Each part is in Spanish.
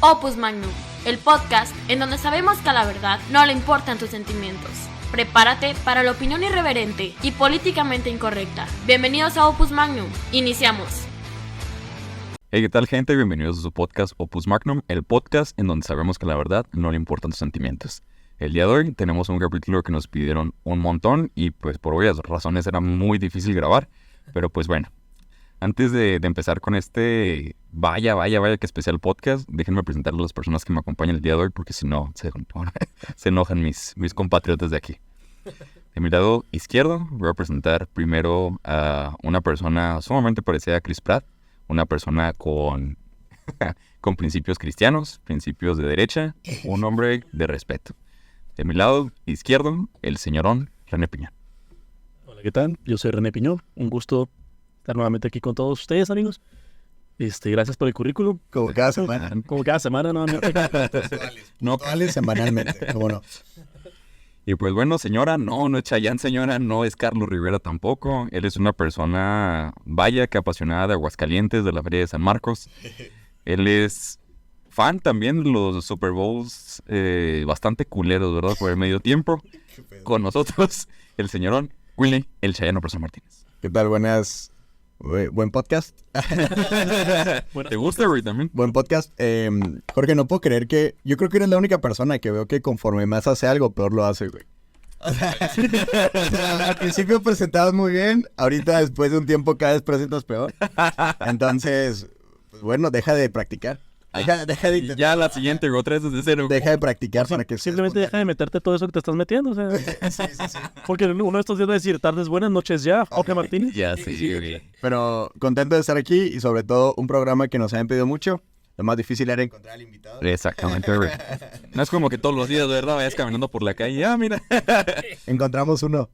Opus Magnum, el podcast en donde sabemos que a la verdad no le importan tus sentimientos. Prepárate para la opinión irreverente y políticamente incorrecta. Bienvenidos a Opus Magnum. Iniciamos. Hey, ¿qué tal, gente? Bienvenidos a su podcast Opus Magnum, el podcast en donde sabemos que a la verdad no le importan tus sentimientos. El día de hoy tenemos un capítulo que nos pidieron un montón y pues por obvias razones era muy difícil grabar, pero pues bueno. Antes de empezar con este vaya que especial podcast, déjenme presentar a las personas que me acompañan el día de hoy, porque si no, se enojan mis compatriotas de aquí. De mi lado izquierdo voy a presentar primero a una persona sumamente parecida a Chris Pratt, una persona con principios cristianos, principios de derecha, un hombre de respeto. De mi lado izquierdo, el señorón René Piñón. Hola, ¿qué tal? Yo soy René Piñón, un gusto estar nuevamente aquí con todos ustedes, amigos. Gracias por el currículum. Como cada semana. Como cada semana, no. Puntuales semanalmente, ¿cómo no? Y pues bueno, señora, no es Chayanne, señora, no es Carlos Rivera tampoco. Él es una persona, vaya que apasionada de Aguascalientes, de la Feria de San Marcos. Él es fan también de los Super Bowls bastante culeros, ¿verdad? Por el medio tiempo. Con nosotros, el señorón Willy, el Chayano Profesor Martínez. ¿Qué tal? Buenas. Buen podcast. ¿Te gusta, güey, también? Buen podcast. Jorge, no puedo creer que... Yo creo que eres la única persona que veo que conforme más hace algo, peor lo hace, güey. O sea, al principio presentabas muy bien, ahorita después de un tiempo cada vez presentas peor. Entonces, pues bueno, deja de practicar. Deja de intentar. Ya la siguiente, otra vez desde cero. Deja de practicar para que... Simplemente deja de meterte todo eso que te estás metiendo, o sea. Sí. Porque uno de estos días va a decir tardes buenas, noches ya, Jorge Martínez. Ya, sí, güey. Pero contento de estar aquí y sobre todo un programa que nos habían pedido mucho. Lo más difícil era encontrar al invitado. Exactamente, güey. No es como que todos los días, ¿verdad? Vayas caminando por la calle. Ah, mira. Encontramos uno.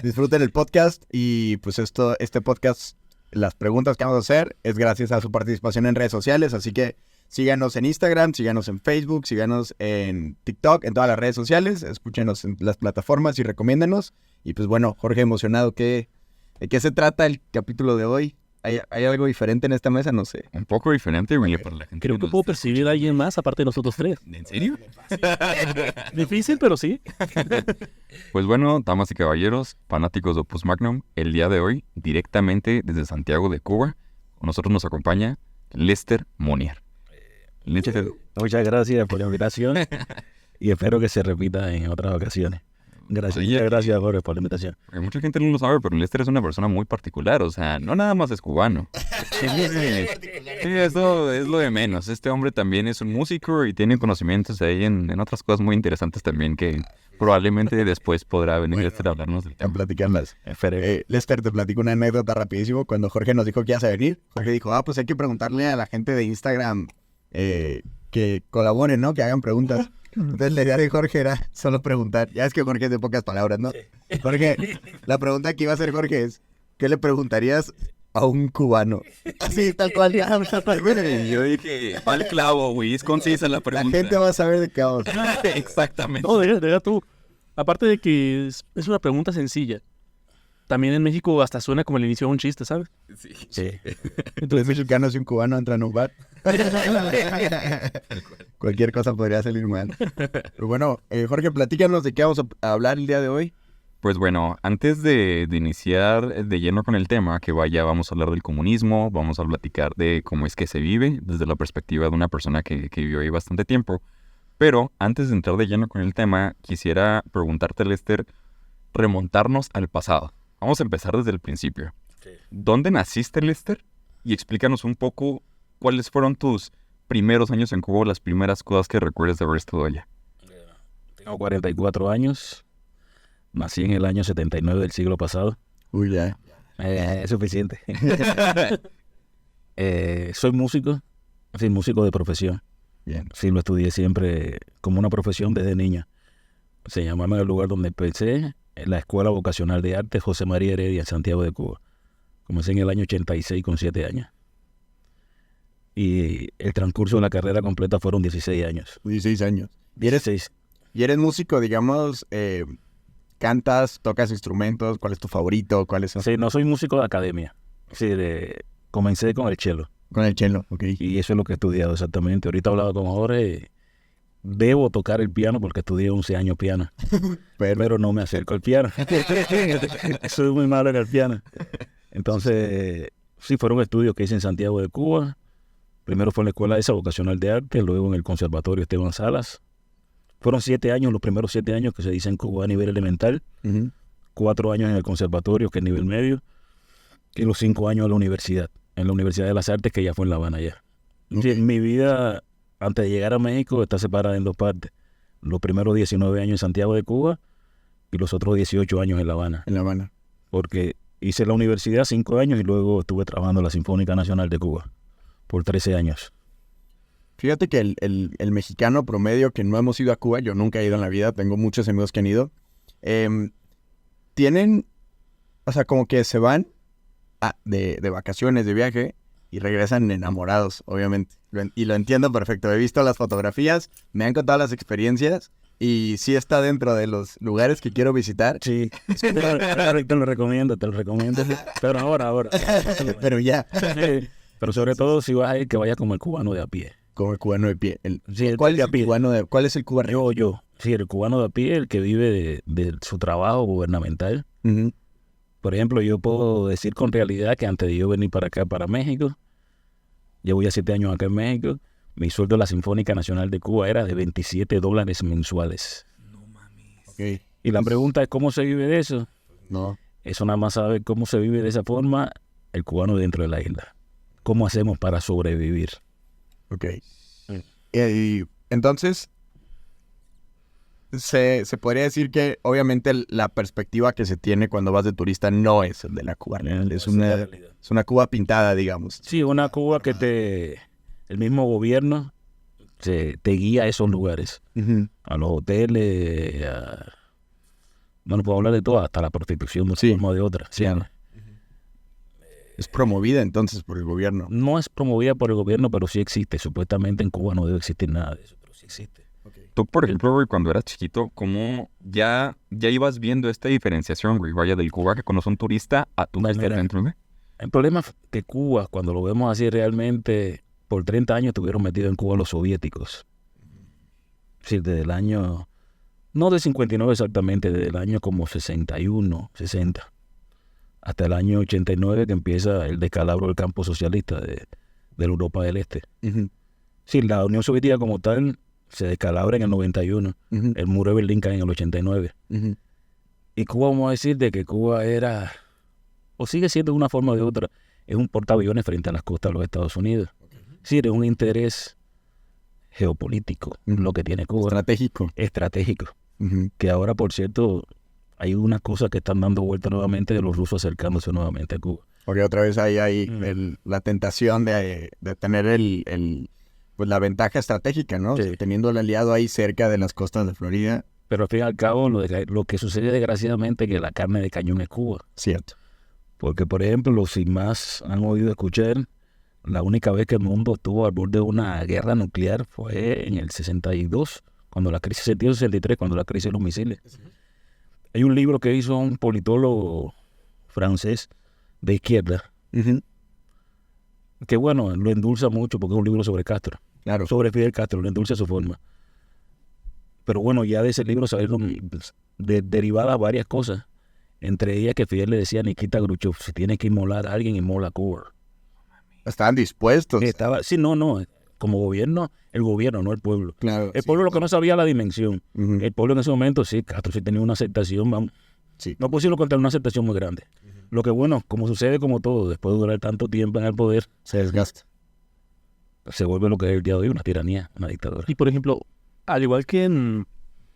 Disfruten el podcast y pues este podcast, las preguntas que vamos a hacer es gracias a su participación en redes sociales. Así que síganos en Instagram, síganos en Facebook, síganos en TikTok, en todas las redes sociales. Escúchenos en las plataformas y recomiéndenos. Y pues bueno, Jorge, emocionado. ¿De qué se trata el capítulo de hoy? ¿Hay algo diferente en esta mesa? No sé. Un poco diferente, güey, para la gente. Creo que puedo percibir a alguien más aparte de nosotros tres. ¿En serio? Difícil, pero sí. Pues bueno, damas y caballeros, fanáticos de Opus Magnum, el día de hoy, directamente desde Santiago de Cuba, con nosotros nos acompaña Lester Monier. Muchas gracias por la invitación y espero que se repita en otras ocasiones. Gracias, Sí, gracias Jorge por la invitación. Mucha gente no lo sabe, pero Lester es una persona muy particular, o sea, no nada más es cubano. Sí, eso es lo de menos. Este hombre también es un músico y tiene conocimientos ahí en otras cosas muy interesantes también que probablemente después podrá venir Lester a hablarnos del A tema. platicarlas. Lester, te platico una anécdota rapidísimo. Cuando Jorge nos dijo que ibas a venir, Jorge dijo, pues hay que preguntarle a la gente de Instagram que colaboren, ¿no? Que hagan preguntas. Entonces la idea de Jorge era solo preguntar. Ya es que Jorge es de pocas palabras, ¿no? Jorge, la pregunta que iba a hacer Jorge es, ¿qué le preguntarías a un cubano? Así, tal cual. Yo dije, vale clavo, güey, es concisa la La pregunta. gente va a saber de qué vamos. Exactamente. No, deja tú. Aparte de que es una pregunta sencilla. También en México hasta suena como el inicio de un chiste, ¿sabes? Sí. Entonces, mexicanos y un cubano entran a un bar. Cualquier cosa podría salir mal. Pero bueno, Jorge, platícanos de qué vamos a hablar el día de hoy. Pues bueno, antes de iniciar de lleno con el tema, vamos a hablar del comunismo, vamos a platicar de cómo es que se vive desde la perspectiva de una persona que vivió ahí bastante tiempo. Pero antes de entrar de lleno con el tema, quisiera preguntarte, Lester, remontarnos al pasado. Vamos a empezar desde el principio. ¿Dónde naciste, Lester? Y explícanos un poco cuáles fueron tus primeros años en Cuba, las primeras cosas que recuerdes de haber estado allá. Tengo 44 años, nací en el año 79 del siglo pasado. Uy, ya. Es suficiente. Soy músico de profesión. Bien. Sí, lo estudié siempre como una profesión desde niño. Se llamaba el lugar donde empecé, en la Escuela Vocacional de Arte José María Heredia en Santiago de Cuba. Comencé en el año 86 con 7 años. Y el transcurso de la carrera completa fueron 16 años. 16 años. ¿Y eres músico, digamos, cantas, tocas instrumentos? ¿Cuál es tu favorito? ¿Cuáles son? Sí, no soy músico de academia. Sí, comencé con el cello. Con el cello, ok. Y eso es lo que he estudiado exactamente. Ahorita hablaba con Jorge, debo tocar el piano porque estudié 11 años piano, pero no me acerco al piano. Soy muy malo en el piano. Entonces, sí, fueron estudios que hice en Santiago de Cuba. Primero fue en la Escuela esa Vocacional de Arte, luego en el Conservatorio Esteban Salas. Fueron 7 años, los primeros 7 años que se dice en Cuba a nivel elemental, 4 años en el Conservatorio, que es nivel medio, y los 5 años en la Universidad de las Artes, que ya fue en La Habana ya. Sí, mi vida, antes de llegar a México, está separada en 2 partes. Los primeros 19 años en Santiago de Cuba y los otros 18 años en La Habana. En La Habana. Porque hice la universidad 5 años y luego estuve trabajando en la Sinfónica Nacional de Cuba por 13 años. Fíjate que el mexicano promedio que no hemos ido a Cuba, yo nunca he ido en la vida, tengo muchos amigos que han ido, tienen, o sea, como que se van de vacaciones, de viaje, y regresan enamorados, obviamente. Y lo entiendo perfecto, he visto las fotografías, me han contado las experiencias, y sí está dentro de los lugares que quiero visitar. Sí, te lo recomiendo, pero ahora. Pero ya. Pero sobre todo si vas a ir, que vaya como el cubano de a pie. Como el cubano de pie. Sí, ¿Cuál es el cubano? Yo. Sí, el cubano de a pie, el que vive de su trabajo gubernamental. Uh-huh. Por ejemplo, yo puedo decir con realidad que antes de yo venir para acá, para México, llevo ya 7 años acá en México, mi sueldo en la Sinfónica Nacional de Cuba era de $27 mensuales. No mames. Okay. Y la pregunta es, ¿cómo se vive de eso? No. Eso nada más sabe cómo se vive de esa forma el cubano dentro de la isla. ¿Cómo hacemos para sobrevivir? Ok. Y entonces, se podría decir que obviamente la perspectiva que se tiene cuando vas de turista no es el de la Cuba. Es una Cuba pintada, digamos. Sí, una Cuba que el mismo gobierno te guía a esos lugares. Uh-huh. A los hoteles, no puedo hablar de todo, hasta la prostitución, no Sí. forma de otra. Sí. Es promovida entonces por el gobierno. No es promovida por el gobierno, pero sí existe. Supuestamente en Cuba no debe existir nada de eso, pero sí existe. Tú, por ejemplo, güey, cuando eras chiquito, ¿cómo ya ibas viendo esta diferenciación, güey, vaya del Cuba que conoce un turista a tu Pues mira, dentro, güey? el problema es que Cuba, cuando lo vemos así realmente, por 30 años estuvieron metidos en Cuba los soviéticos. Sí, desde el año, no del 59 exactamente, desde el año como 61, 60, hasta el año 89 que empieza el descalabro del campo socialista de la Europa del Este. Uh-huh. Sí, la Unión Soviética como tal se descalabra en el 91, Uh-huh. el muro de Berlín cae en el 89. Uh-huh. Y Cuba, vamos a decir de que Cuba era, o sigue siendo de una forma o de otra, es un portaaviones frente a las costas de los Estados Unidos. Sí, es un interés geopolítico lo que tiene Cuba. Estratégico. Uh-huh. Que ahora, por cierto, hay unas cosas que están dando vuelta nuevamente de los rusos acercándose nuevamente a Cuba. Porque otra vez hay la tentación de tener pues la ventaja estratégica, ¿no? Sí. O sea, teniendo el aliado ahí cerca de las costas de Florida. Pero al fin y al cabo, lo que sucede desgraciadamente es que la carne de cañón es Cuba. Cierto. Porque, por ejemplo, los sin más han oído escuchar, la única vez que el mundo estuvo al borde de una guerra nuclear fue en el 62, cuando la crisis, 62-63, cuando la crisis de los misiles. Hay un libro que hizo un politólogo francés de izquierda, Uh-huh. que bueno, lo endulza mucho porque es un libro sobre Castro, Claro. sobre Fidel Castro, lo endulza a su forma. Pero bueno, ya de ese libro salieron derivadas varias cosas, entre ellas que Fidel le decía a Nikita Khrushchev, si tiene que inmolar a alguien, inmola a Cuba. Estaban dispuestos. Sí, no, como gobierno, el gobierno, no el pueblo. Claro. El pueblo lo que no sabía la dimensión. Uh-huh. El pueblo en ese momento, sí, Castro sí tenía una aceptación, vamos. Sí. No puedo contra una aceptación muy grande. Lo que bueno, como sucede como todo, después de durar tanto tiempo en el poder, Se desgasta. se vuelve lo que es el día de hoy, una tiranía, una dictadura. Y por ejemplo, al igual que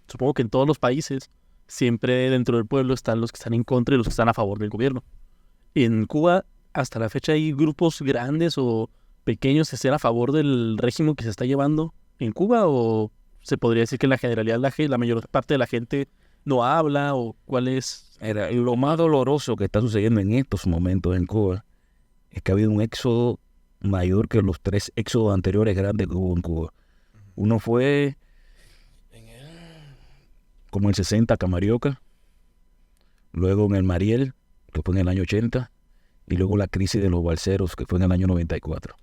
supongo que en todos los países, siempre dentro del pueblo están los que están en contra y los que están a favor del gobierno. En Cuba, hasta la fecha hay grupos grandes o pequeños que estén a favor del régimen que se está llevando en Cuba, o se podría decir que en la generalidad la mayor parte de la gente no habla, o cuál es. Lo más doloroso que está sucediendo en estos momentos en Cuba es que ha habido un éxodo mayor que los 3 éxodos anteriores grandes que hubo en Cuba. Uno fue como el 60, Camarioca, luego en el Mariel, que fue en el año 80, y luego la crisis de los balseros, que fue en el año 94.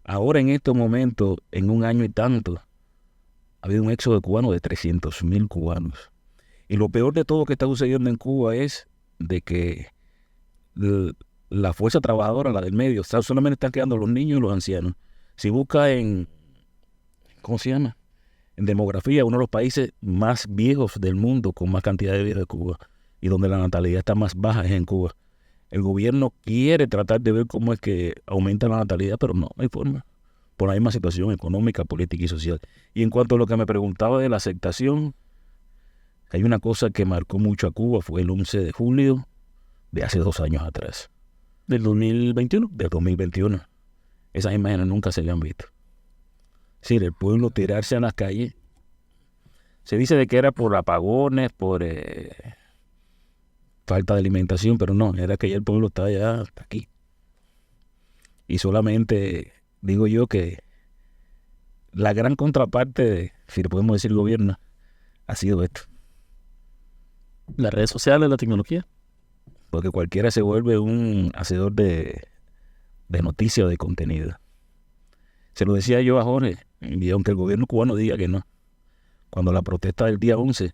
Ahora en estos momentos, en un año y tanto, ha habido un éxodo de cubanos de 300.000 cubanos. Y lo peor de todo que está sucediendo en Cuba es de que la fuerza trabajadora, la del medio, solamente están quedando los niños y los ancianos. Si busca ¿cómo se llama? En demografía, uno de los países más viejos del mundo, con más cantidad de vida de Cuba, y donde la natalidad está más baja es en Cuba. El gobierno quiere tratar de ver cómo es que aumenta la natalidad, pero no hay forma. Por la misma situación económica, política y social. Y en cuanto a lo que me preguntaba de la aceptación, hay una cosa que marcó mucho a Cuba, fue el 11 de julio de hace 2 años atrás. ¿Del 2021? Del 2021. Esas imágenes nunca se habían visto. Sí, el pueblo tirarse a las calles. Se dice de que era por apagones, por falta de alimentación, pero no, era que ya el pueblo estaba ya hasta aquí. Y solamente digo yo que la gran contraparte, si le podemos decir gobierno, ha sido esto. Las redes sociales, la tecnología. Porque cualquiera se vuelve un hacedor de noticias o de contenido. Se lo decía yo a Jorge, y aunque el gobierno cubano diga que no, cuando la protesta del día 11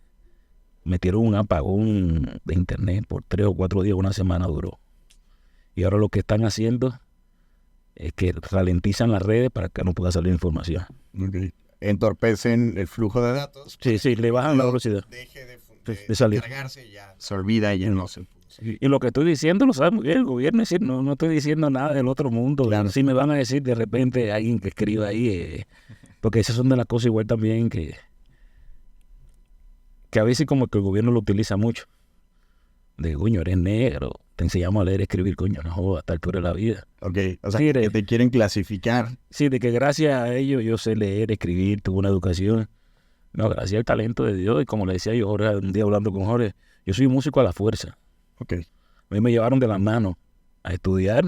metieron un apagón de internet por 3 o 4 días, una semana duró. Y ahora lo que están haciendo es que ralentizan las redes para que no pueda salir información. Okay. Entorpecen el flujo de datos. Sí, le bajan la velocidad. Deje de salir. Cargarse, ya se olvida y ya no se... Y lo que estoy diciendo lo sabe muy bien el gobierno, es decir, no estoy diciendo nada del otro mundo. Claro. Si me van a decir de repente alguien que escriba ahí, porque esas son de las cosas igual también que a veces como que el gobierno lo utiliza mucho. De, coño, eres negro, te enseñamos a leer y escribir, coño, no jodas, a esta altura de la vida. Ok, o sea, Sí, que te quieren clasificar. Sí, de que gracias a ellos yo sé leer, escribir, tuve una educación. No, gracias al talento de Dios. Y como le decía yo Jorge, un día hablando con Jorge, yo soy un músico a la fuerza. Ok. A mí me llevaron de la mano a estudiar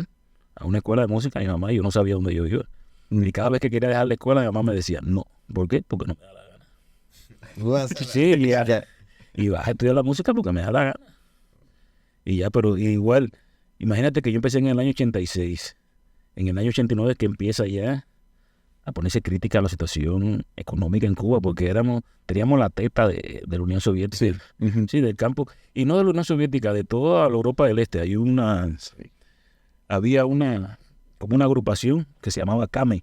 a una escuela de música a mi mamá y yo no sabía dónde yo iba. Y cada vez que quería dejar la escuela, mi mamá me decía, no. ¿Por qué? Porque no me da la gana. Sí, y vas a estudiar la música porque me da la gana. Y ya, pero igual, imagínate que yo empecé en el año 86. En el año 89 que empieza ya a ponerse crítica a la situación económica en Cuba, porque teníamos la teta de la Unión Soviética, Sí. Uh-huh. sí, del campo, y no de la Unión Soviética, de toda la Europa del Este. Había como una agrupación que se llamaba CAME,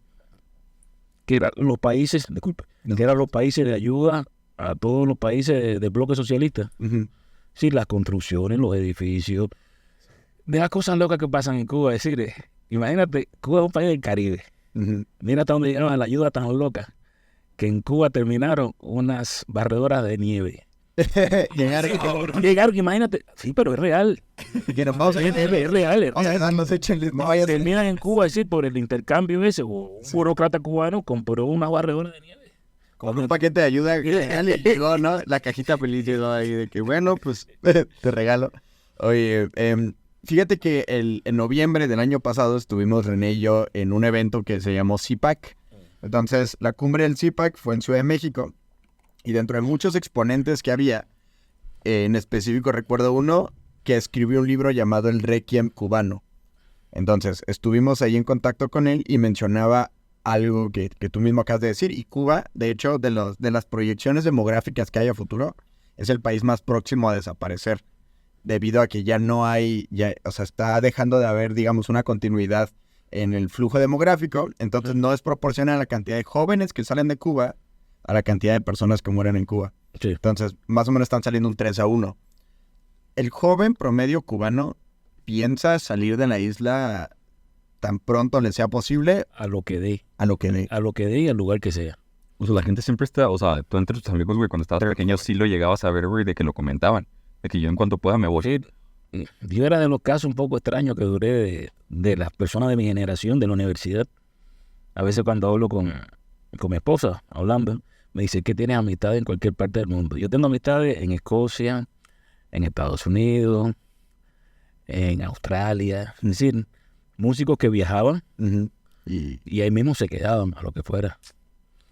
que eran los países, que eran los países de ayuda a todos los países del bloque socialista. Uh-huh. Sí, las construcciones, los edificios, de las cosas locas que pasan en Cuba. Es decir, imagínate, Cuba es un país del Caribe. Uh-huh. Mira hasta dónde llegaron a la ayuda tan loca, que en Cuba terminaron unas barredoras de nieve. Llegaron, imagínate. Sí, pero es real. Que nos vamos a Es real. Terminan en Cuba, es decir, por el intercambio ese, un burócrata cubano compró una barredora de nieve. Con un paquete de ayuda, llegó, ¿no? La cajita feliz llegó ahí de que, bueno, pues te regalo. Oye, fíjate que en noviembre del año pasado estuvimos René y yo en un evento que se llamó CIPAC. Entonces, la cumbre del CIPAC fue en Ciudad de México. Y dentro de muchos exponentes que había, en específico recuerdo uno que escribió un libro llamado El Requiem Cubano. Entonces, estuvimos ahí en contacto con él y mencionaba algo que tú mismo acabas de decir. Y Cuba, de hecho, de las proyecciones demográficas que hay a futuro, es el país más próximo a desaparecer. Debido a que ya no hay, o sea, está dejando de haber, digamos, una continuidad en el flujo demográfico. Entonces no es proporcional a la cantidad de jóvenes que salen de Cuba a la cantidad de personas que mueren en Cuba. Sí. Entonces, más o menos están saliendo un 3-1. El joven promedio cubano piensa salir de la isla tan pronto le sea posible. A lo que dé. A lo que dé. A lo que dé y al lugar que sea. O sea, la gente siempre está, o sea, tú entre tus amigos, güey, cuando estabas pequeño sí lo llegabas a ver, güey, de que lo comentaban. De que yo en cuanto pueda me voy. Sí, yo era de los casos un poco extraños que duré de las personas de mi generación, de la universidad. A veces cuando hablo con mi esposa, hablando, me dice que tienes amistades en cualquier parte del mundo. Yo tengo amistades en Escocia, en Estados Unidos, en Australia. Es decir, músicos que viajaban Uh-huh. y ahí mismo se quedaban, a lo que fuera.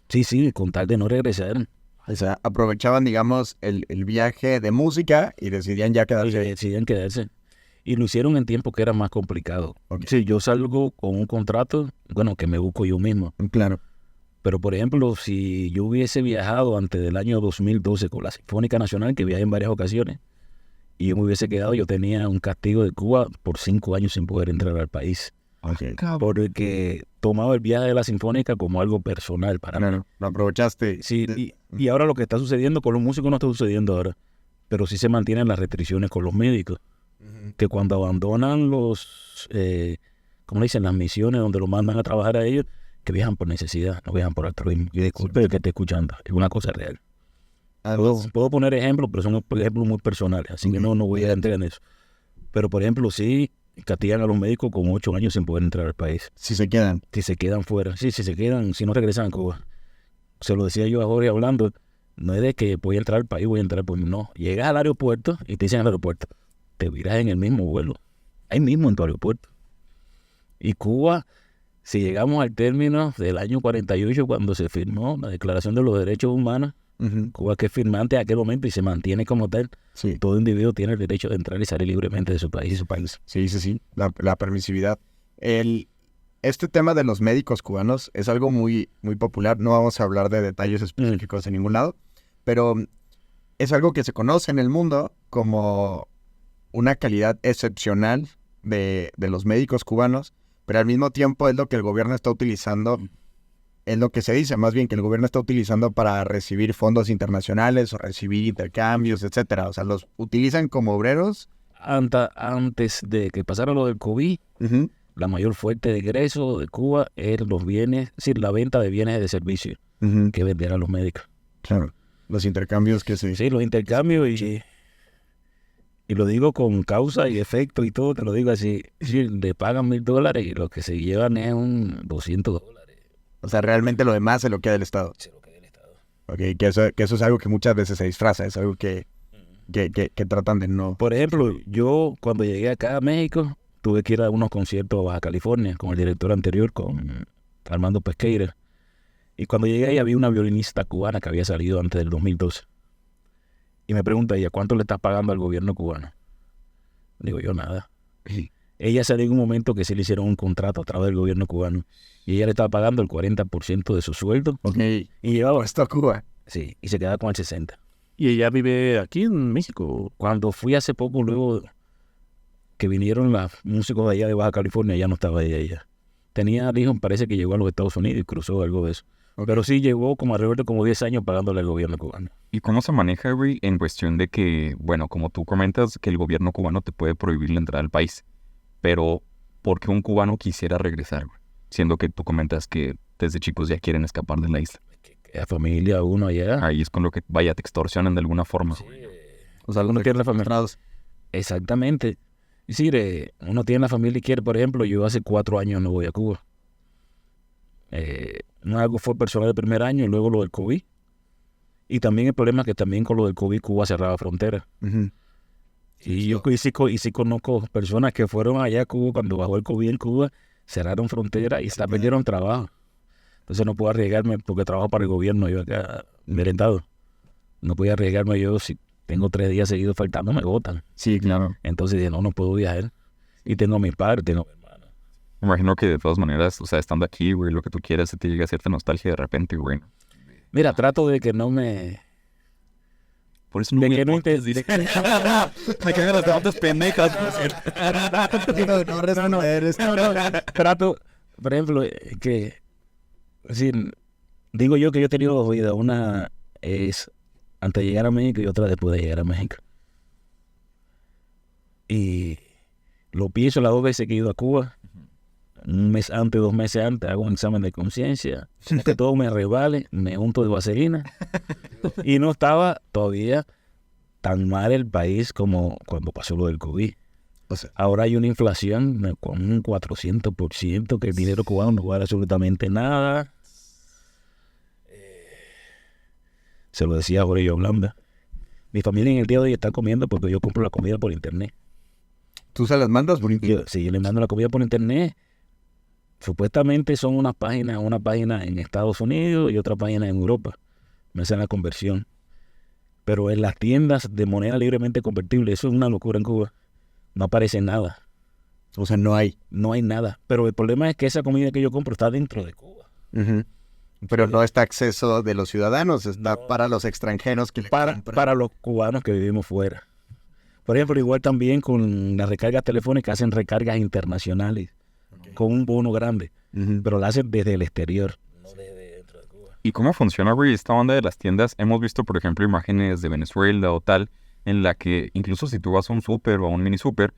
Sí, con tal de no regresar. O sea, aprovechaban, digamos, el viaje de música y decidían ya quedarse. Decidían quedarse. Y lo hicieron en tiempos que era más complicado. Ok. Sí, yo salgo con un contrato, bueno, que me busco yo mismo. Claro. Pero, por ejemplo, si yo hubiese viajado antes del año 2012 con la Sinfónica Nacional, que viajé en varias ocasiones, y yo me hubiese quedado, yo tenía un castigo de Cuba por 5 años sin poder entrar al país. Ok. Porque tomaba el viaje de la Sinfónica como algo personal para mí. Claro. Lo aprovechaste. Sí, y ahora lo que está sucediendo con los músicos no está sucediendo ahora, pero sí se mantienen las restricciones con los médicos, que cuando abandonan los, ¿cómo le dicen? Las misiones donde los mandan a trabajar a ellos, que viajan por necesidad, no viajan por altruismo. Y disculpe que esté escuchando, es una cosa real. Puedo poner ejemplos, pero son ejemplos muy personales, así que no voy a entrar en eso. Pero, por ejemplo, sí castigan a los médicos con 8 años sin poder entrar al país. Si se quedan. Si se quedan fuera, sí, si se quedan, si no regresan a Cuba. Se lo decía yo a Jorge hablando, no es de que voy a entrar al país, voy a entrar, pues no. Llegas al aeropuerto y te dicen al aeropuerto, te virás en el mismo vuelo, ahí mismo en tu aeropuerto. Y Cuba, si llegamos al término del año 48, cuando se firmó la Declaración de los Derechos Humanos, Cuba que es firmante a aquel momento y se mantiene como tal, Sí. todo individuo tiene el derecho de entrar y salir libremente de su país. Sí. La permisividad. Este tema de los médicos cubanos es algo muy, muy popular. No vamos a hablar de detalles específicos en ningún lado, pero es algo que se conoce en el mundo como una calidad excepcional de los médicos cubanos, pero al mismo tiempo es lo que el gobierno está utilizando, es lo que se dice, más bien que el gobierno está utilizando para recibir fondos internacionales o recibir intercambios, etcétera. O sea, los utilizan como obreros. Antes de que pasara lo del COVID, la mayor fuente de ingreso de Cuba es los bienes, es decir, la venta de bienes de servicio que venden a los médicos. Claro, los intercambios que se... Sí, los intercambios y lo digo con causa y efecto y todo, te lo digo así. Sí, le pagan $1,000 y lo que se llevan es un $200. O sea, realmente lo demás se lo queda el Estado. Se lo queda el Estado. Ok, que eso es algo que muchas veces se disfraza, es algo que tratan de no... Por ejemplo, yo cuando llegué acá a México, tuve que ir a unos conciertos a Baja California con el director anterior, con Armando Pesqueira. Y cuando llegué ahí había una violinista cubana que había salido antes del 2012. Y me pregunta ella, ¿cuánto le estás pagando al gobierno cubano? Digo yo, nada. Ella salió en un momento que se le hicieron un contrato a través del gobierno cubano. Y ella le estaba pagando el 40% de su sueldo. Ok, Y llevaba, esto a Cuba. sí, y se quedaba con el 60%. Y ella vive aquí en México. Cuando fui hace poco, luego que vinieron los músicos de allá de Baja California, ya no estaba ella. Tenía hijos, parece que llegó a los Estados Unidos y cruzó algo de eso. Ok. Pero sí llegó como alrededor de como 10 años pagándole al gobierno cubano. ¿Y cómo se maneja, güey, en cuestión de que, bueno, como tú comentas, que el gobierno cubano te puede prohibir la entrada al país? Pero, ¿por qué un cubano quisiera regresar, güey? Siendo que tú comentas que desde chicos ya quieren escapar de la isla. La familia, uno allá. Ahí es con lo que, vaya, te extorsionan de alguna forma. O sea, Uno tiene la familia. secuestrados. Exactamente. Es decir, uno tiene la familia y quiere, por ejemplo, yo hace 4 años no voy a Cuba. Algo fue personal del primer año y luego lo del COVID. Y también el problema es que también con lo del COVID Cuba cerraba fronteras. Y yo sí conozco personas que fueron allá a Cuba cuando bajó el COVID en Cuba, cerraron fronteras y hasta perdieron trabajo. Entonces no puedo arriesgarme porque trabajo para el gobierno, yo acá merendado. No puedo arriesgarme yo si tengo 3 días seguidos faltando, me botan. Sí, claro. Entonces dije, no puedo viajar. Y tengo a mis padres, tengo a mi hermano. Me imagino que de todas maneras, o sea, estando aquí, güey, lo que tú quieras, se te llega cierta nostalgia de repente, güey. Mira, trato de que no me... Por eso De que no intentes... Me cagan las preguntas pendejas. No responder esto. Trato, por ejemplo, que... Es decir, digo yo que yo he tenido 2 vidas. Una es antes de llegar a México y otra después de llegar a México. Y lo pienso las 2 veces que he ido a Cuba. Un mes antes, 2 meses antes, hago un examen de conciencia. Que todo me resbale, me unto de vaselina. Y no estaba todavía tan mal el país como cuando pasó lo del COVID. O sea, Ahora hay una inflación con un 400%, que el dinero cubano no vale absolutamente nada. Se lo decía Jorge Blanda. Mi familia en el día de hoy está comiendo porque yo compro la comida por internet. ¿tú se las mandas por internet? Yo le mando la comida por internet. Supuestamente son una página en Estados Unidos y otra página en Europa. Me hacen la conversión. Pero en las tiendas de moneda libremente convertible, eso es una locura en Cuba. no aparece nada. O sea, no hay. No hay nada. Pero el problema es que esa comida que yo compro está dentro de Cuba. Ujú. Pero no está acceso de los ciudadanos, está No. para los extranjeros que le compran. Para los cubanos que vivimos fuera. Por ejemplo, igual también con las recargas telefónicas hacen recargas internacionales con un bono grande, Ujú. pero la hacen desde el exterior. No desde dentro de Cuba. ¿Y cómo funciona, güey, esta onda de las tiendas? Hemos visto, por ejemplo, imágenes de Venezuela o tal, en la que incluso si tú vas a un súper o a un mini súper,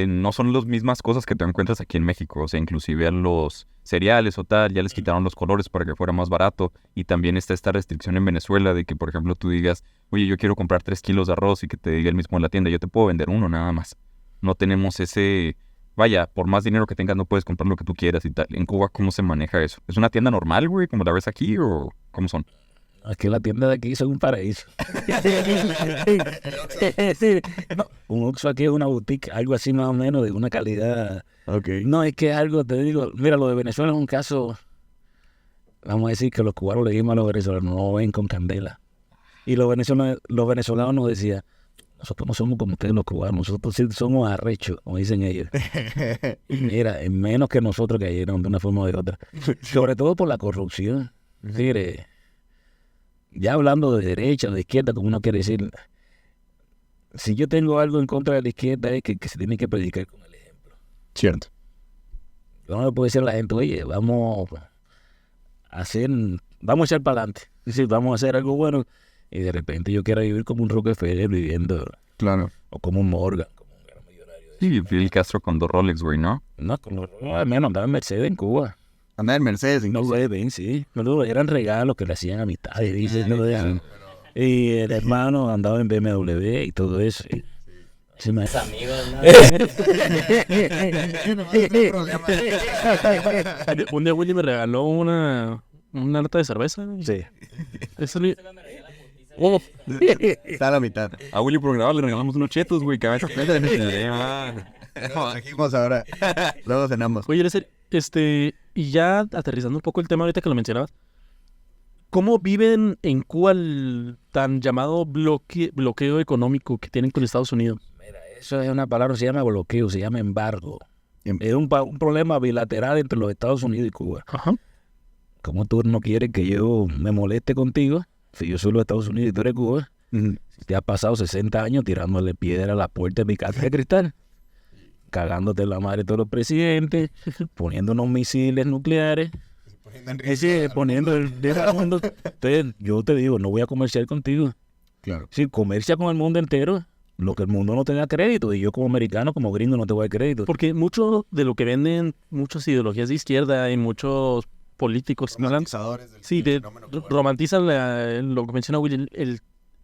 no son las mismas cosas que te encuentras aquí en México. O sea, inclusive a los cereales o tal, ya les quitaron los colores para que fuera más barato. Y también está esta restricción en Venezuela de que, por ejemplo, tú digas, oye, yo quiero comprar 3 kilos de arroz y que te diga el mismo en la tienda, yo te puedo vender uno nada más. No tenemos ese... Vaya, por más dinero que tengas no puedes comprar lo que tú quieras y tal. En Cuba, ¿cómo se maneja eso? ¿Es una tienda normal, güey, como la ves aquí o cómo son? Aquí la tienda de aquí es un paraíso. No, un Oxxo aquí es una boutique, algo así más o menos de una calidad. Ok. No, es que es algo, te digo, mira, lo de Venezuela es un caso, vamos a decir que los cubanos le dijimos a los venezolanos, no ven con candela. Y los venezolanos nos decían, nosotros no somos como ustedes los cubanos, nosotros sí somos arrechos, como dicen ellos. Y mira, es menos que nosotros cayeron de una forma o de otra. Sobre todo por la corrupción. Mire, ya hablando de derecha o de izquierda, como uno quiere decir, si yo tengo algo en contra de la izquierda es que se tiene que predicar con el ejemplo. Cierto. Yo no le puedo decir a la gente, oye, vamos a echar para adelante. Es decir, vamos a hacer algo bueno. Y de repente yo quiero vivir como un Rockefeller viviendo, Claro. o como un Morgan, como un gran millonario. Sí, Fidel Castro con 2 Rolex, güey, ¿no? No, al menos andaba en Mercedes en Cuba. Anda en Mercedes. No inclusive. lo ven, sí. No, eran regalos que le hacían a mitad. Y el hermano andaba en BMW y todo eso. Y, sí, Un día Willy me regaló una lata de cerveza. sí. Eso le- Oh, Está a la mitad. A Willy por grabar le regalamos unos chetos, güey, que a veces... Trajimos ahora. Luego cenamos. oye, y ya aterrizando un poco el tema ahorita que lo mencionabas, ¿cómo viven en Cuba el tan llamado bloqueo económico que tienen con Estados Unidos? Eso es una palabra, se llama bloqueo, se llama embargo. Em- Es un problema bilateral entre los Estados Unidos y Cuba. Ajá. Como tú no quieres que yo me moleste contigo, si yo soy los Estados Unidos y tú eres Cuba, Ujú. te has pasado 60 años tirándole piedra a la puerta de mi casa de cristal, cagándote en la madre de todos los presidentes, poniendo unos misiles nucleares, poniendo el mundo. Entonces, yo te digo, no voy a comerciar contigo. Claro. Si comercia con el mundo entero, lo que el mundo no te da crédito, y yo como americano, como gringo, no te voy a dar crédito. Porque mucho de lo que venden muchas ideologías de izquierda y muchos políticos Romantizadores del sí, fenómeno cubano. romantizan lo que menciona Willy,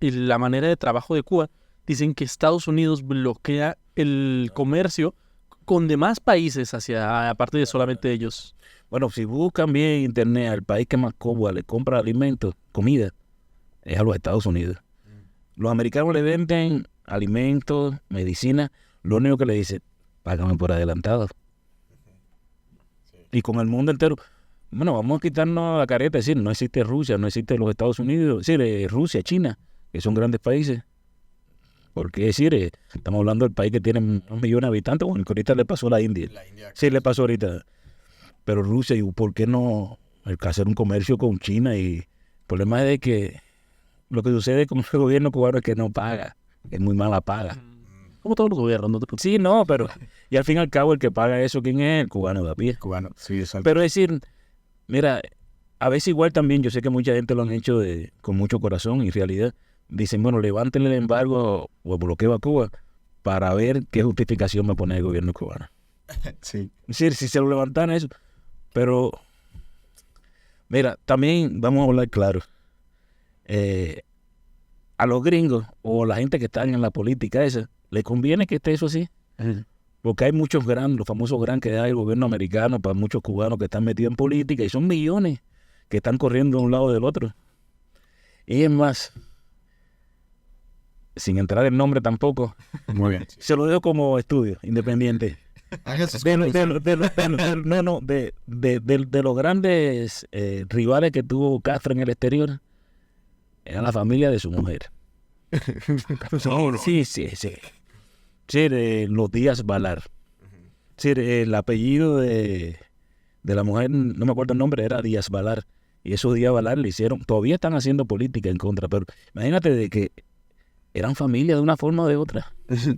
la manera de trabajo de Cuba. Dicen que Estados Unidos bloquea el comercio con demás países aparte de solamente ellos. Bueno, si buscan bien en internet, al país que más Cuba le compra alimentos, comida, es a los Estados Unidos. Los americanos le venden alimentos, medicina, lo único que le dicen, págame por adelantado. Y con el mundo entero, bueno, vamos a quitarnos la careta, es decir, no existe Rusia, no existe los Estados Unidos, es decir, Rusia, China, que son grandes países. Porque es decir, estamos hablando del país que tiene 1 millón de habitantes, bueno, que ahorita le pasó a la India. Sí, le pasó ahorita. Pero Rusia, ¿y por qué no hacer un comercio con China? Y el problema es de que lo que sucede con el gobierno cubano es que no paga, es muy mala paga. Como todos los gobiernos, no te preocupes. Sí, no, pero y al fin y al cabo el que paga eso, ¿quién es? El cubano de a pie. Cubano, sí, exacto. Pero es decir, mira, a veces igual también, yo sé que mucha gente lo han hecho con mucho corazón y en realidad dicen, bueno, levántenle el embargo o el bloqueo a Cuba para ver qué justificación me pone el gobierno cubano. Sí. Es decir, si se lo levantan eso, pero mira, también vamos a hablar claro. A los gringos o la gente que está en la política esa, ¿le conviene que esté eso así? Porque hay muchos los famosos que da el gobierno americano para muchos cubanos que están metidos en política y son millones que están corriendo de un lado del otro. Y es más, sin entrar en nombre tampoco, Muy bien. se lo dejo como estudio independiente. De los grandes rivales que tuvo Castro en el exterior, era la familia de su mujer. Sí. Sí, los Díaz Balar. Sí, el apellido de la mujer, no me acuerdo el nombre, era Díaz Balar. Y esos Díaz Balar le hicieron, todavía están haciendo política en contra, pero imagínate de que eran familia de una forma o de otra. Es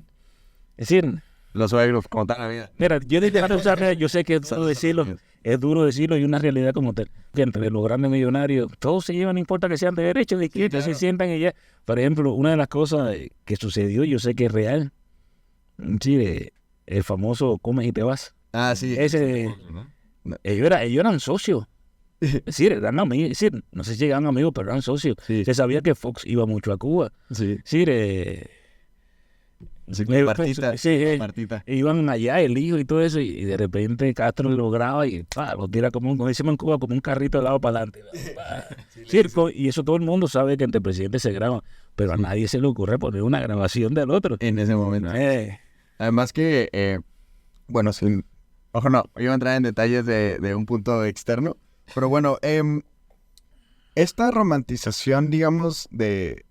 decir, Los suegros, como tal la vida. mira, yo sé que es duro decirlo y una realidad como tal. Que entre los grandes millonarios, todos se llevan, no importa que sean de derecha o de izquierda, se sientan y ya. Por ejemplo, una de las cosas que sucedió, yo sé que es real. Sí, el famoso Comes y te vas. Ah, sí. Ese, ellos eran socios. Es decir, eran amigos, es decir, no sé si eran amigos, pero eran socios. Sí. Se sabía que Fox iba mucho a Cuba. Sí. Es decir, Sí, Martita, Martita. iban allá, el hijo y todo eso, y de repente Castro lo graba y lo tira como decimos en Cuba, como un carrito de lado para adelante. Circo, y eso todo el mundo sabe que entre presidentes se graban, pero a nadie se le ocurre poner una grabación del otro. En ese momento. Además que, bueno, ojo, no, iba a entrar en detalles de un punto externo, pero bueno, esta romantización, digamos, de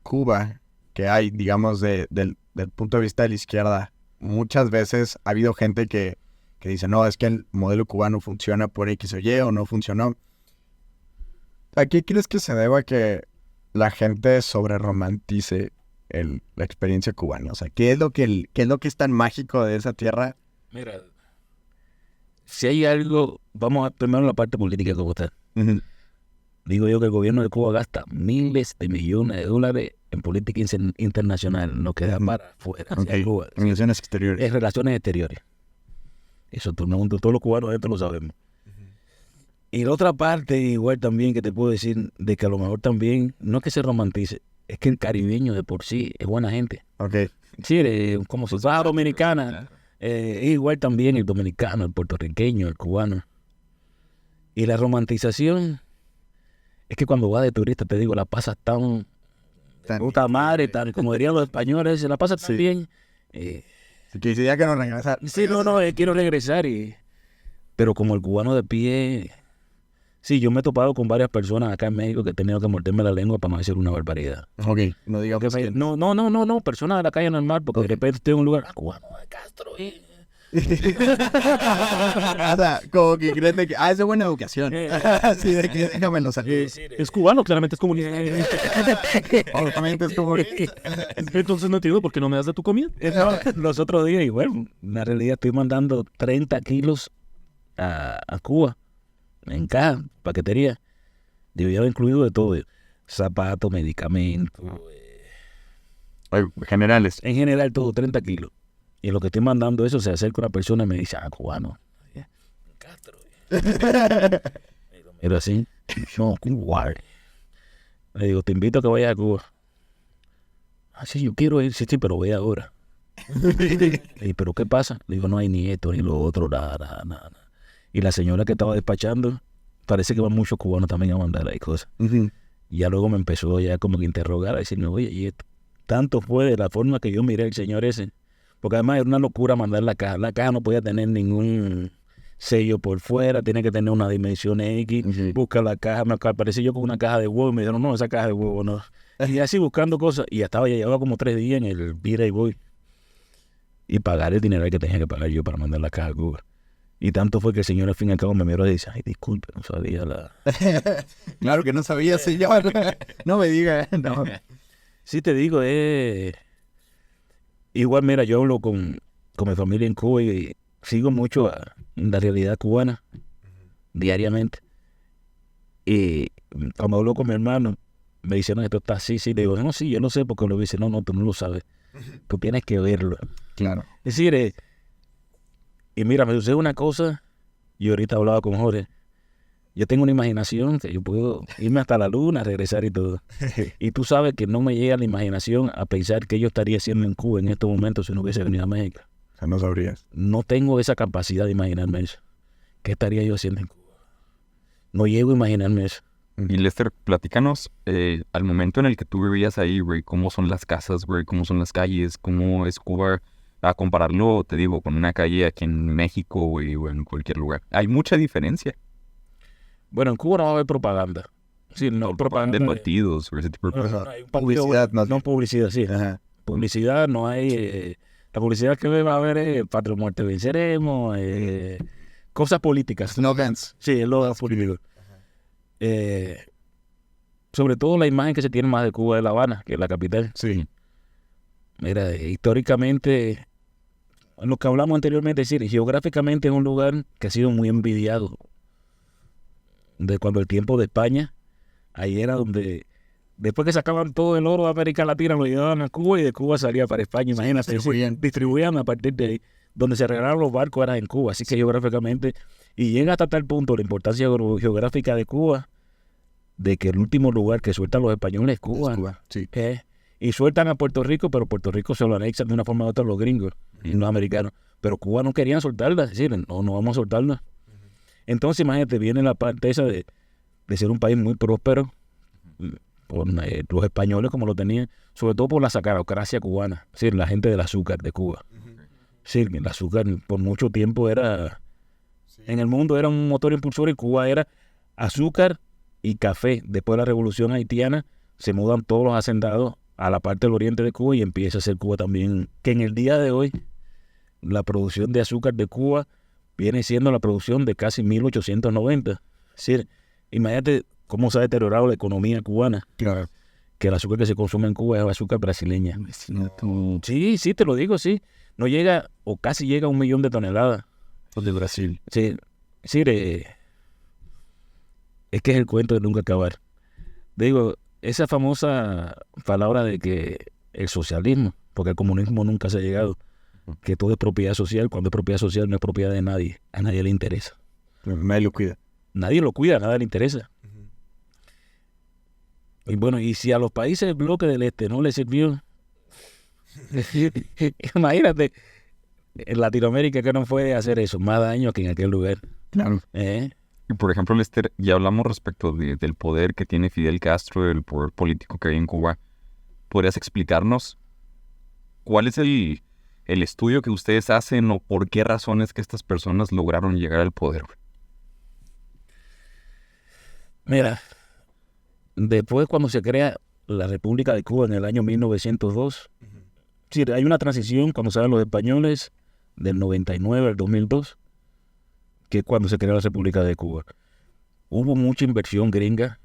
Cuba que hay, digamos, del punto de vista de la izquierda, muchas veces ha habido gente que dice, no, es que el modelo cubano funciona por X o Y o no funcionó. ¿A qué crees que se deba que la gente sobreromantice la experiencia cubana? O sea, ¿qué es lo que es tan mágico de esa tierra? Mira, si hay algo, vamos primero a la parte política como está. Uh-huh. Digo yo que el gobierno de Cuba gasta miles de millones de dólares en política internacional, no queda para afuera. Okay. Cuba. Relaciones exteriores. Es relaciones exteriores. Eso todos los cubanos esto lo sabemos. Y la otra parte, igual también que te puedo decir, de que a lo mejor también, no es que se romantice, es que el caribeño de por sí es buena gente. Ok. Sí, como si fuera dominicana, igual también el dominicano, el puertorriqueño, el cubano. Y la romantización es que cuando vas de turista, te digo, la pasas tan puta madre, tan, como dirían los españoles, se la pasa tan bien. Si quisiera que nos regresar. Sí, no, quiero regresar. Pero como el cubano de pie, sí, yo me he topado con varias personas acá en México que he tenido que morderme la lengua para no decir una barbaridad. Ok, no digamos que... No, personas de la calle normal, porque de repente estoy en un lugar, cubano de Castro, O sea, como que creen de que, esa es buena educación. Sí, de que déjamelo salir. Es cubano, claramente es comunista. Obviamente es comunista. Entonces no entiendo por qué no me das de tu comida. Los otros días, y bueno, en la realidad estoy mandando 30 kilos a Cuba, en caja, paquetería. Yo ya incluido de todo, zapatos, medicamentos. Generales. En general todo, 30 kilos. Y en lo que estoy mandando eso, se acerca una persona y me dice, cubano. Castro. Pero así, no, Cuba. Le digo, te invito a que vayas a Cuba. Sí, yo quiero ir, sí, pero voy ahora. Y, ¿pero qué pasa? Le digo, no hay ni esto, ni lo otro, nada. Y la señora que estaba despachando, parece que van muchos cubanos también a mandar ahí cosas. Uh-huh. Y ya luego me empezó ya como que interrogar, a decirme, oye, y esto, tanto fue de la forma que yo miré al señor ese. Porque además era una locura mandar la caja. La caja no podía tener ningún sello por fuera, tiene que tener una dimensión X. Uh-huh. Busca la caja, me aparecí yo con una caja de huevo y me dijeron, no, esa caja de huevo no. Y así buscando cosas. Y ya llevaba como 3 días en el Vira y Voy. Y pagar el dinero que tenía que pagar yo para mandar la caja a Cuba. Y tanto fue que el señor al fin y al cabo me miró y dice, ay, disculpe, no sabía la... Claro que no sabía, señor. No me diga, no. Sí te digo, igual, mira, yo hablo con mi familia en Cuba y sigo mucho la realidad cubana diariamente. Y cuando hablo con mi hermano, me dice, no, esto está así, sí. Le digo, no, sí, yo lo sé, porque lo dice, no, tú no lo sabes. Tú tienes que verlo. Claro. Es decir, y mira, me sucede una cosa, yo ahorita hablaba con Jorge, yo tengo una imaginación que yo puedo irme hasta la luna, regresar y todo. Y tú sabes que no me llega la imaginación a pensar qué yo estaría haciendo en Cuba en estos momentos si no hubiese venido a México. O sea, no sabrías. No tengo esa capacidad de imaginarme eso. ¿Qué estaría yo haciendo en Cuba? No llego a imaginarme eso. Y Lester, platícanos, al momento en el que tú vivías ahí, güey, ¿cómo son las casas, güey? ¿Cómo son las calles? ¿Cómo es Cuba? A compararlo, te digo, con una calle aquí en México, güey, o en cualquier lugar. Hay mucha diferencia. Bueno, en Cuba no va a haber propaganda. Sí, no, propaganda De partidos, o ese tipo de cosas. no hay un Publicidad, no publicidad, sí. Ajá. Publicidad, no hay La publicidad que va a ver es Patria o Muerte venceremos, cosas políticas. Slogans. Sí, es lo político. Sobre todo la imagen que se tiene más de Cuba de La Habana, que es la capital. Sí. Mira, históricamente, lo que hablamos anteriormente, es decir, geográficamente es un lugar que ha sido muy envidiado. De cuando el tiempo de España, ahí era donde, después que sacaban todo el oro de América Latina, lo llevaban a Cuba y de Cuba salía para España. Imagínate, distribuían a partir de ahí. Donde se regalaron los barcos era en Cuba, así que geográficamente, y llega hasta tal punto la importancia geográfica de Cuba, de que el último lugar que sueltan los españoles es Cuba. Es Cuba, sí. Y sueltan a Puerto Rico, pero Puerto Rico se lo anexan de una forma u otra los gringos y los americanos. Pero Cuba no querían soltarla, es decir, no vamos a soltarla. Entonces, imagínate, viene la parte esa de ser un país muy próspero, por los españoles como lo tenían, sobre todo por la sacarocracia cubana, es decir, la gente del azúcar de Cuba. Es decir, el azúcar por mucho tiempo era, en el mundo era un motor impulsor y Cuba era azúcar y café. Después de la revolución haitiana se mudan todos los hacendados a la parte del oriente de Cuba y empieza a ser Cuba también, que en el día de hoy la producción de azúcar de Cuba viene siendo la producción de casi 1890. Es decir, imagínate cómo se ha deteriorado la economía cubana, Claro. que el azúcar que se consume en Cuba es azúcar brasileña. Sí, te lo digo, sí. No llega, o casi llega a 1 millón de toneladas. De Brasil. Sí, es que es el cuento de nunca acabar. Digo, esa famosa palabra de que el socialismo, porque el comunismo nunca se ha llegado, que todo es propiedad social, cuando es propiedad social no es propiedad de nadie, a nadie le interesa. Nadie lo cuida. Nadie lo cuida, a nadie le interesa. Y bueno, y si a los países del bloque del este no les sirvió, imagínate, en Latinoamérica que no fue hacer eso, más daño que en aquel lugar. Claro. Y por ejemplo, Lester, ya hablamos respecto del poder que tiene Fidel Castro, el poder político que hay en Cuba. ¿Podrías explicarnos cuál es el estudio que ustedes hacen o por qué razones que estas personas lograron llegar al poder? Mira, después cuando se crea la República de Cuba en el año 1902, sí, hay una transición cuando salen los españoles del 99 al 2002, que es cuando se crea la República de Cuba. Hubo mucha inversión gringa,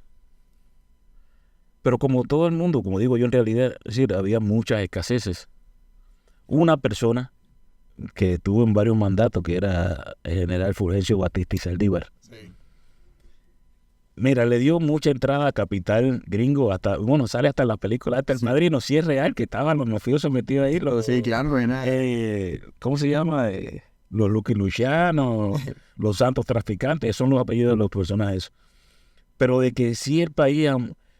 pero como todo el mundo, como digo yo en realidad, es decir, había muchas escaseces. Una persona que tuvo en varios mandatos, que era el general Fulgencio Batista y Saldívar. Sí. Mira, le dio mucha entrada a capital gringo, hasta, bueno, sale hasta en la película, hasta el Madrino, sí es real, que estaban los mafiosos metidos ahí. Sí, claro, ¿cómo se llama? Los Lucky Luciano, los santos traficantes, esos son los apellidos de los personajes. Pero de que sí el país,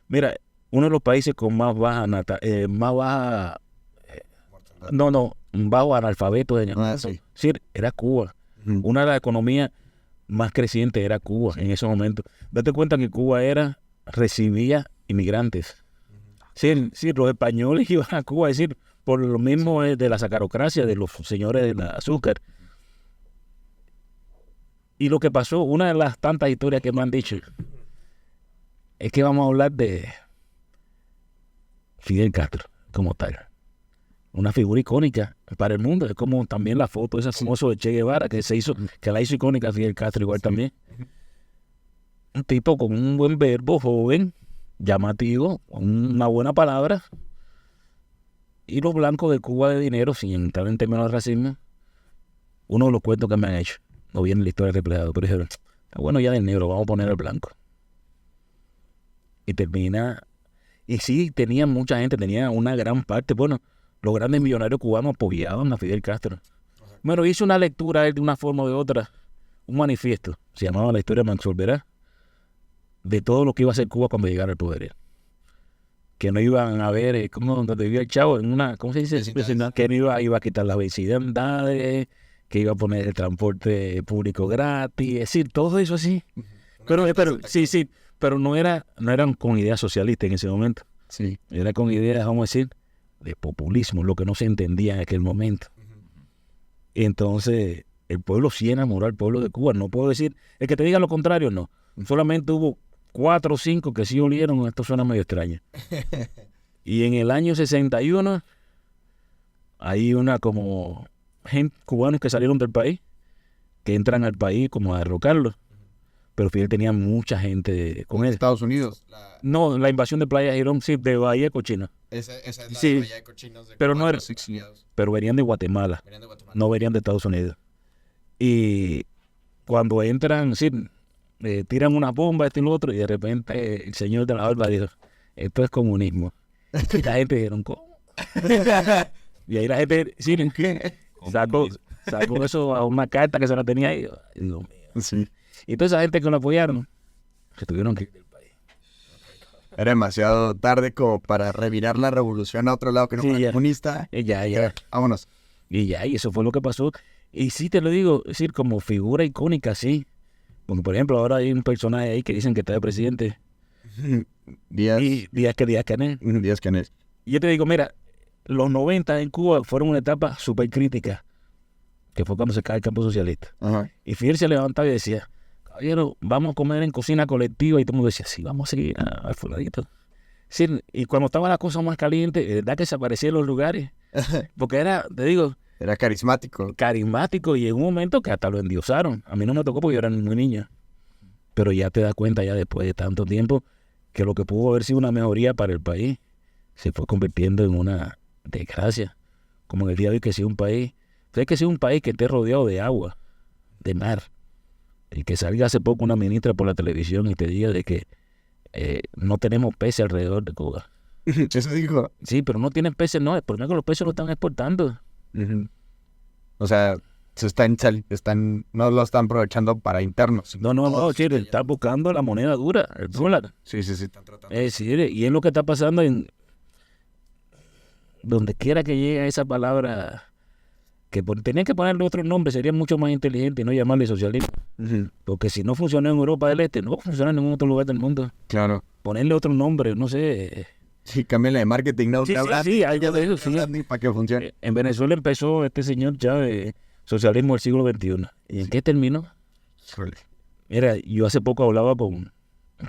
mira, uno de los países con más bajo analfabeto de sí, era Cuba. Una de las economías más crecientes era Cuba en esos momentos. Date cuenta que Cuba recibía inmigrantes. Sí, los españoles iban a Cuba, es decir, por lo mismo de la sacarocracia de los señores del azúcar. Y lo que pasó, una de las tantas historias que me han dicho, es que vamos a hablar de Fidel Castro como tal. Una figura icónica para el mundo. Es como también la foto esa famosa de Che Guevara que la hizo icónica Fidel Castro igual también. Un tipo con un buen verbo, joven, llamativo, una buena palabra. Y los blancos de Cuba de dinero, sin entrar en términos de racismo, uno de los cuentos que me han hecho. No viene la historia reflejada, pero dijeron, está bueno ya del negro, vamos a poner el blanco. Y termina. Y sí, tenía mucha gente, tenía una gran parte. Bueno, los grandes millonarios cubanos apoyaban a Fidel Castro. Bueno, hizo una lectura él de una forma o de otra, un manifiesto, se llamaba La Historia Max Olvera, de todo lo que iba a hacer Cuba cuando llegara al poder. Que no iban a ver, como donde vivía el chavo, en una, ¿cómo se dice? Que no iba a quitar las vecindades, que iba a poner el transporte público gratis, es decir, todo eso así. Pero sí, pero no eran con ideas socialistas en ese momento. Sí. Era con ideas, vamos a decir, de populismo, lo que no se entendía en aquel momento. Entonces, el pueblo sí enamoró al pueblo de Cuba. No puedo decir, el que te diga lo contrario, no. Solamente hubo 4 o 5 que sí olieron, esto suena medio extraño. Y en el año 61, hay una como gente cubanos que salieron del país, que entran al país como a derrocarlo. Pero Fidel tenía mucha gente con él. Estados Unidos. No, la invasión de Playa Girón, sí, de Bahía Cochina. Esa es la Sí, de Bahía de Cochinos de pero Cuba, no era- los exiliados. Pero venían de Guatemala, Venían de Guatemala. no venían de Estados Unidos. Y cuando entran, sí, tiran una bomba, esto y lo otro, y de repente el señor de la barba dijo, esto es comunismo. Y la gente dijeron, ¿cómo? Y ahí la gente, sí, sacó eso a una carta que se la tenía ahí. Y Dios mío. Sí. Y toda esa gente que lo apoyaron, se tuvieron que ir del país. Era demasiado tarde como para revirar la revolución a otro lado que no Sí, fuera ya. comunista. Y ya. Vámonos. Y eso fue lo que pasó. Y sí te lo digo, es decir, como figura icónica, sí. Porque, por ejemplo, ahora hay un personaje ahí que dicen que está de presidente. Díaz. Y Díaz Canel. Díaz Canel. Y yo te digo, mira, los 90 en Cuba fueron una etapa súper crítica, que fue cuando se cae el campo socialista. Ajá. Y Fidel se levantaba y decía, caballero, vamos a comer en cocina colectiva. Y todo el mundo decía, sí, vamos a seguir al fulanito. Sí, y cuando estaba la cosa más caliente, verdad que se aparecía en los lugares. Porque era, te digo, Era carismático. carismático y en un momento que hasta lo endiosaron. A mí no me tocó porque yo era muy niña. Pero ya te das cuenta ya después de tanto tiempo que lo que pudo haber sido una mejoría para el país se fue convirtiendo en una desgracia. Como en el día de hoy que sea un país, que sea un país que esté rodeado de agua, de mar. Y que salga hace poco una ministra por la televisión y te diga de que no tenemos peces alrededor de Cuba. Eso dijo. Sí, pero no tienen peces, no. El problema es que los peces lo están exportando. O sea, no lo están aprovechando para internos. No, Chile, está buscando la moneda dura, el dólar. Sí, están tratando. Sí, y es lo que está pasando en donde quiera que llegue esa palabra, que tenían que ponerle otro nombre, sería mucho más inteligente y no llamarle socialismo. Porque si no funcionó en Europa del Este, no va a funcionar en ningún otro lugar del mundo. Claro. Ponerle otro nombre, no sé. Sí, cámbiale de marketing, ¿no? Sí, algo de eso, sí. Para que funcione. En Venezuela empezó este señor Chávez, socialismo del siglo XXI. ¿Y en qué terminó? Mira, yo hace poco hablaba con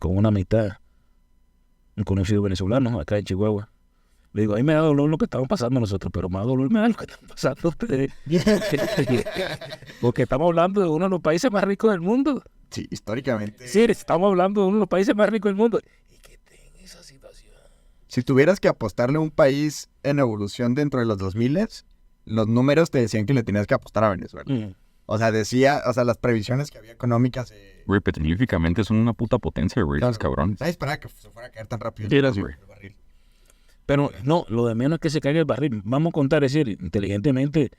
una amistad, un conocido venezolano acá en Chihuahua. Le digo, a mí me da dolor lo que estamos pasando nosotros, pero más dolor me da lo que están pasando ustedes. Porque estamos hablando de uno de los países más ricos del mundo. Sí, históricamente. Sí, estamos hablando de uno de los países más ricos del mundo. Y que esté en esa situación. Si tuvieras que apostarle a un país en evolución dentro de los 2000, los números te decían que le tenías que apostar a Venezuela. O sea, las previsiones que había económicas. Güey, petrolíficamente son una puta potencia, güey, esos cabrones. ¿Sabes para que se fuera a caer tan rápido? Sí, el güey. barril. Pero no, lo de menos es que se caiga el barril. Vamos a contar, es decir, inteligentemente,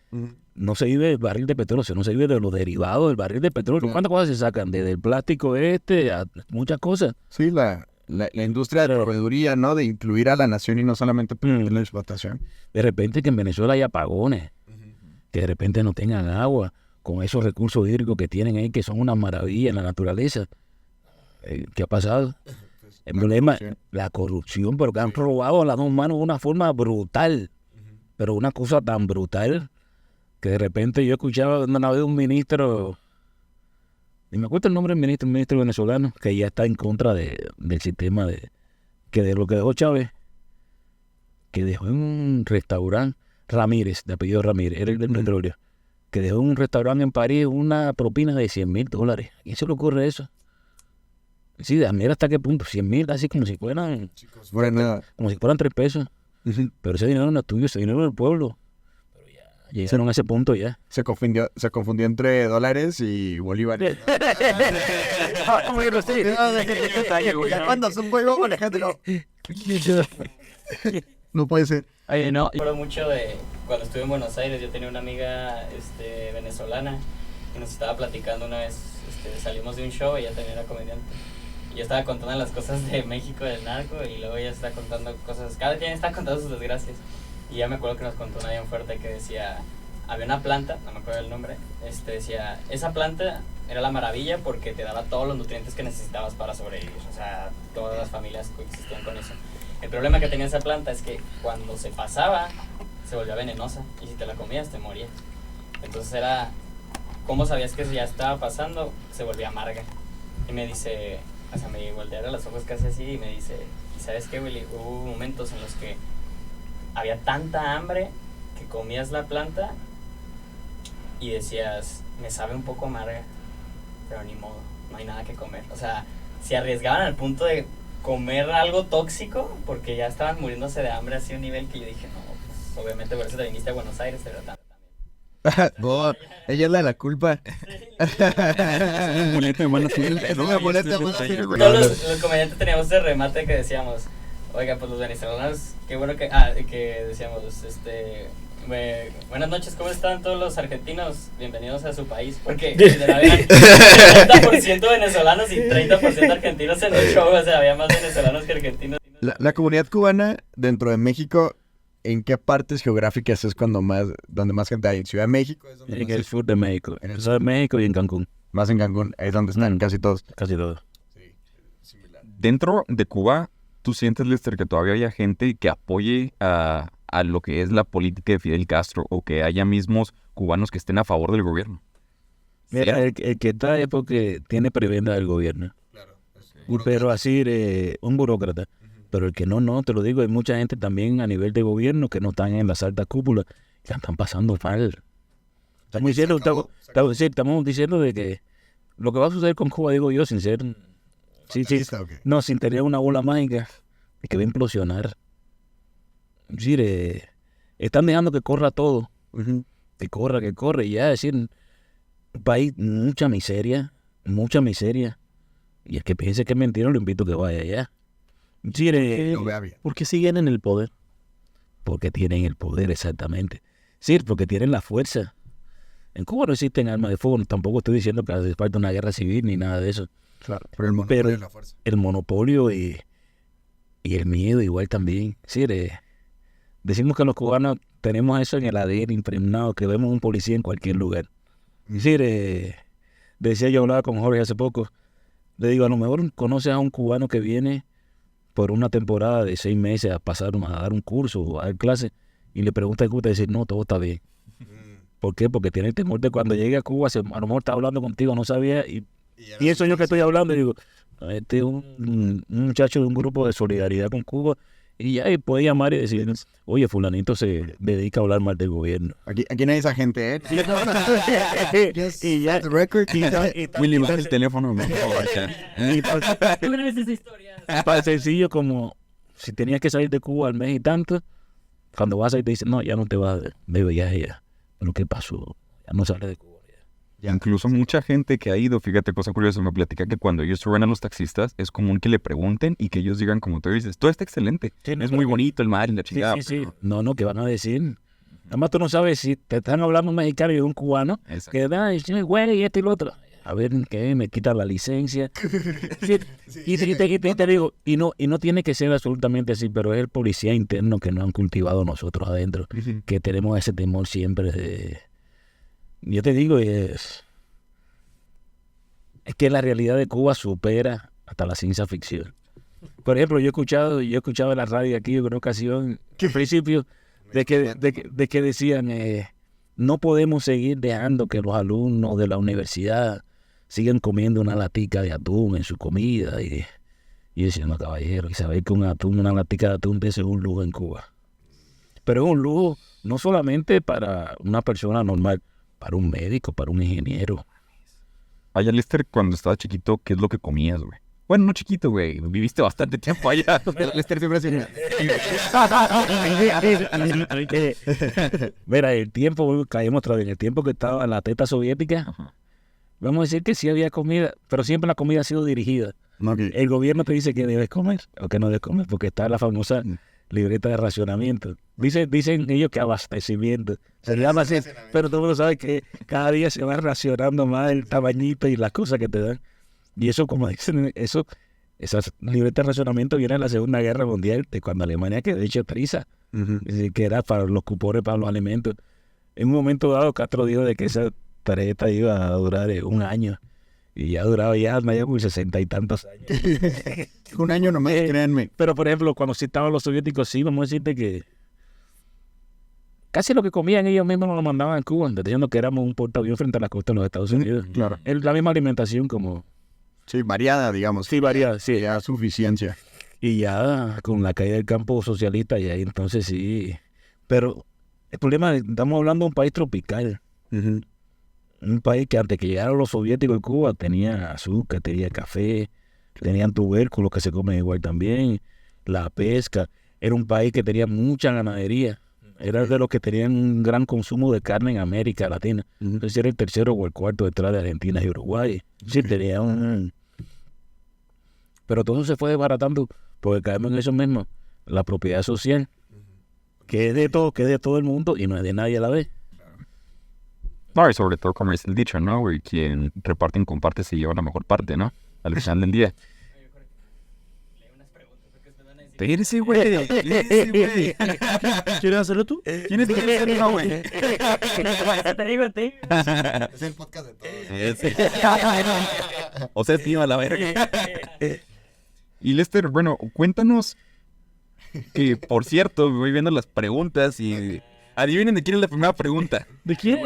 no se vive del barril de petróleo, no se vive de los derivados del barril de petróleo. Claro. ¿Cuántas cosas se sacan? Desde el plástico a muchas cosas. Sí, la industria de la proveeduría, ¿no? De incluir a la nación y no solamente permitir la explotación. De repente que en Venezuela hay apagones, que de repente no tengan agua, con esos recursos hídricos que tienen ahí, que son una maravilla en la naturaleza. ¿Qué ha pasado? El problema, la corrupción, pero que han robado a las dos manos de una forma brutal. Pero una cosa tan brutal que de repente yo escuchaba una vez un ministro, y me acuerdo el nombre del ministro venezolano, que ya está en contra del sistema que de lo que dejó Chávez, que dejó en un restaurante, Ramírez, de apellido Ramírez, era el del petróleo, que dejó en un restaurante en París una propina de $100,000. ¿A quién se le ocurre eso? Sí, mira hasta qué punto, 100,000, así como si fueran, como si fueran 3 pesos. Pero ese dinero no es tuyo, ese dinero es del pueblo. Pero ya llegaron a ese punto ya. Se confundió entre dólares y bolívares. Ya cuando son juegos, Alejandro. No puede ser. Ay, no. Me acuerdo mucho de cuando estuve en Buenos Aires. Yo tenía una amiga venezolana que nos estaba platicando una vez. Salimos de un show, ella también era comediante. Y yo estaba contando las cosas de México, del narco, y luego ella está contando cosas. Cada quien está contando sus desgracias. Y ya me acuerdo que nos contó una bien fuerte que decía: había una planta, no me acuerdo el nombre, decía, esa planta era la maravilla porque te daba todos los nutrientes que necesitabas para sobrevivir. O sea, todas las familias coexistían con eso. El problema que tenía esa planta es que cuando se pasaba, se volvía venenosa, y si te la comías, te morías. Entonces era, ¿cómo sabías que ya estaba pasando? Se volvía amarga. Y me dice, o sea, me voltearon los ojos casi así, y me dice, ¿y sabes qué, Willy? Hubo momentos en los que había tanta hambre que comías la planta y decías, me sabe un poco amarga, pero ni modo, no hay nada que comer. O sea, se arriesgaban al punto de comer algo tóxico porque ya estaban muriéndose de hambre así a un nivel que yo dije, no, pues obviamente por eso te viniste a Buenos Aires, pero también. Ella es la culpa. Todos los comediantes teníamos ese remate que decíamos, oiga, pues los venezolanos, qué bueno que decíamos, buenas noches, ¿cómo están todos los argentinos? Bienvenidos a su país, porque literal eran 30% venezolanos y 30% argentinos en el show, o sea, había más venezolanos que argentinos. La comunidad cubana dentro de México, ¿en qué partes geográficas es donde más gente hay? ¿En Ciudad de México? ¿Es donde En más el sur de México. En el sur de México y en Cancún. Más en Cancún, ahí es donde están casi todos. Casi todo. Dentro de Cuba, ¿tú sientes, Lester, que todavía haya gente que apoye a lo que es la política de Fidel Castro o que haya mismos cubanos que estén a favor del gobierno? Mira, el que está es porque tiene prebenda del gobierno. Claro. Pero así, un burócrata. Pero el que no, te lo digo, hay mucha gente también a nivel de gobierno que no están en las altas cúpulas, que están pasando mal. Estamos diciendo de que lo que va a suceder con Cuba, digo yo, sin ser... No, sin tener una bola mágica, es que va a implosionar. Es decir, están dejando que corra todo. Que corre, y ya, es decir, un país, mucha miseria. Y el que piense que es mentira, lo invito a que vaya allá. ¿Por qué siguen en el poder? Porque tienen el poder, exactamente. Sí, porque tienen la fuerza. En Cuba no existen armas de fuego, tampoco estoy diciendo que hace falta una guerra civil ni nada de eso. Claro, pero el monopolio y la fuerza. El monopolio y el miedo igual también. Sí, decimos que los cubanos tenemos eso en el ADN impregnado, que vemos un policía en cualquier lugar. Sí, decía yo, hablaba con Jorge hace poco, le digo, a lo mejor conoces a un cubano que viene por una temporada de 6 meses a dar un curso o a dar clases y le pregunta a Cuba y dice, no, todo está bien. ¿Por qué? Porque tiene el temor de cuando llegue a Cuba, a lo mejor está hablando contigo, no sabía, y eso yo que estoy hablando, y digo, este es un muchacho de un grupo de solidaridad con Cuba, y ya y puede llamar y decir, oye, fulanito se dedica a hablar mal del gobierno. Aquí no hay esa gente, ¿eh? Y ya, Willy, baja el teléfono. Tan sencillo como si tenías que salir de Cuba al mes y tanto, cuando vas ahí te dicen, no, ya no te vas de viaje ya. Pero ¿qué pasó? Ya no sales de Cuba. Ya. Incluso mucha gente que ha ido, fíjate, cosa curiosa, me platica que cuando ellos suben a los taxistas, es común que le pregunten y que ellos digan, como tú dices, todo está excelente, Sí, no, es muy bonito el mar y la chingada. Sí. No, ¿qué van a decir? Además tú no sabes si te están hablando un mexicano y un cubano, Exacto. que dan, güey, y esto y lo otro. A ver, ¿qué? Me quitan la licencia. Y te digo, y no tiene que ser absolutamente así, pero es el policía interno que nos han cultivado nosotros adentro, que tenemos ese temor siempre de... Yo te digo, es que la realidad de Cuba supera hasta la ciencia ficción. Por ejemplo, yo he escuchado en la radio aquí en una ocasión, al principio, de que decían, no podemos seguir dejando que los alumnos de la universidad sigan comiendo una latica de atún en su comida. Y yo decía, no, caballero, y saber que una latica de atún es un lujo en Cuba. Pero es un lujo no solamente para una persona normal, para un médico, para un ingeniero. Allá, Lester, cuando estaba chiquito, ¿qué es lo que comías, güey? Bueno, no chiquito, güey, viviste bastante tiempo allá. Lester siempre hace... Mira, el tiempo, caímos otra vez, en el tiempo que estaba en la teta soviética, Ajá. vamos a decir que sí había comida, pero siempre la comida ha sido dirigida. Okay. El gobierno te dice que debes comer o que no debes comer, porque está la famosa libreta de racionamiento. Dicen ellos que abastecimiento. Se llama así, pero todo el mundo sabe que cada día se va racionando más el tamañito y las cosas que te dan. Y eso, como dicen, esas libretas de racionamiento vienen de la Segunda Guerra Mundial, de cuando Alemania quedó hecha triza, es decir, que era para los cupones, para los alimentos. En un momento dado, Castro dijo de que esa tarjeta iba a durar 1 año. Y ya ha durado ya por 60 y tantos años. Un año nomás, créanme. Pero, por ejemplo, cuando sí estaban los soviéticos, sí, vamos a decirte que casi lo que comían ellos mismos nos lo mandaban a Cuba, diciendo que éramos un portaaviones frente a la costa de los Estados Unidos. Claro. Es la misma alimentación como... Sí, variada, digamos. Sí, variada, sí. Ya suficiencia. Y ya con la caída del campo socialista, y ahí entonces sí. Pero El problema es, estamos hablando de un país tropical. Un país que antes que llegaron los soviéticos en Cuba tenía azúcar, tenía café, tenían tubérculos que se comen igual también, la pesca. Era un país que tenía mucha ganadería. Era de los que tenían un gran consumo de carne en América Latina. Entonces era el tercero o el cuarto detrás de Argentina y Uruguay. Sí, tenía un... Pero todo se fue desbaratando porque caemos en eso mismo. La propiedad social, que es de todo el mundo y no es de nadie a la vez. No, y sobre todo, como dice el dicho, ¿no, güey? Quien reparte y comparte se lleva la mejor parte, ¿no? Al final del día. Espérese, güey. Espérese, güey. ¿Quieres hacerlo tú? ¿Quién es que hacerlo, güey? Te digo. Es el podcast de todos. O sea, tío, a la verga. Y Lester, bueno, cuéntanos que, por cierto, voy viendo las preguntas y adivinen de quién es la primera pregunta. ¿De quién?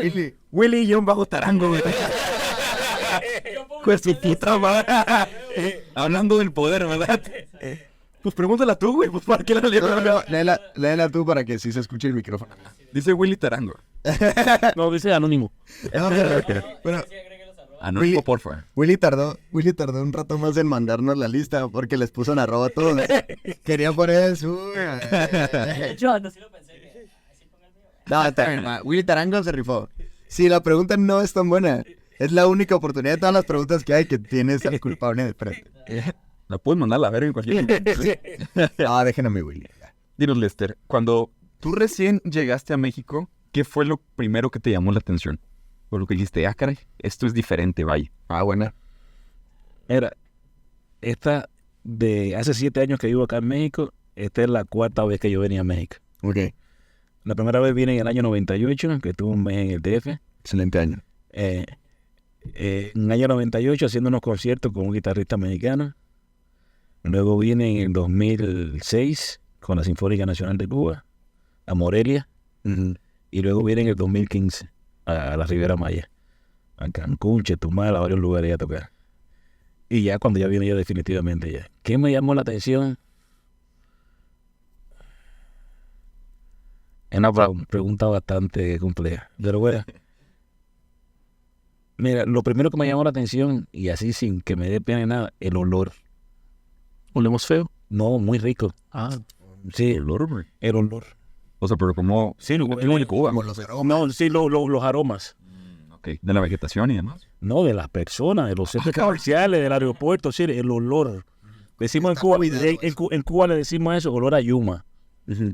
Willy John Bajo Tarango, güey. Pues su puta madre. Hablando del poder, ¿verdad? Pues pregúntala tú, güey, pues ¿para qué la leo? No, léela tú para que sí se escuche el micrófono. Dice Willy Tarango. No, dice anónimo. Bueno, Anónimo, porfa. Willy tardó un rato más en mandarnos la lista porque les puso en arroba todo. Quería poner su... Yo sí lo pensé. Así ponga el mío. No, está bien, Willy Tarango se rifó. Si la pregunta no es tan buena, es la única oportunidad de todas las preguntas que hay que tienes al culpable de frente. La puedes mandar a la verga en cualquier momento. No, déjenme a mi Willy. Dinos, Lester, cuando tú recién llegaste a México, ¿qué fue lo primero que te llamó la atención? Por lo que dijiste, caray, esto es diferente, vaya. Buena. Era, esta de hace 7 años que vivo acá en México, esta es la 4ª vez que yo venía a México. Ok, La primera vez vine en el año 98, que estuve un mes en el DF. excelente año. En el año 98 haciendo unos conciertos con un guitarrista mexicano. Luego vine en el 2006 con la Sinfónica Nacional de Cuba, a Morelia. Y luego vine en el 2015 a la Riviera Maya, a Cancún, Chetumal, a varios lugares a tocar. Y ya cuando ya vine ya definitivamente ya. ¿Qué me llamó la atención? Es una pregunta bastante compleja, pero bueno. Mira, lo primero que me llamó la atención, y así sin que me dé pena ni nada, el olor. ¿Olemos feo? No, muy rico. Sí, Olor, güey. el olor. O sea, pero como... Sí, en Cuba. Como los aromas. no, sí, los aromas. Ok, de la vegetación y demás. No, de las personas, de los centros comerciales, del aeropuerto, sí, el olor. Decimos en Cuba, en Cuba le decimos eso, olor a yuma,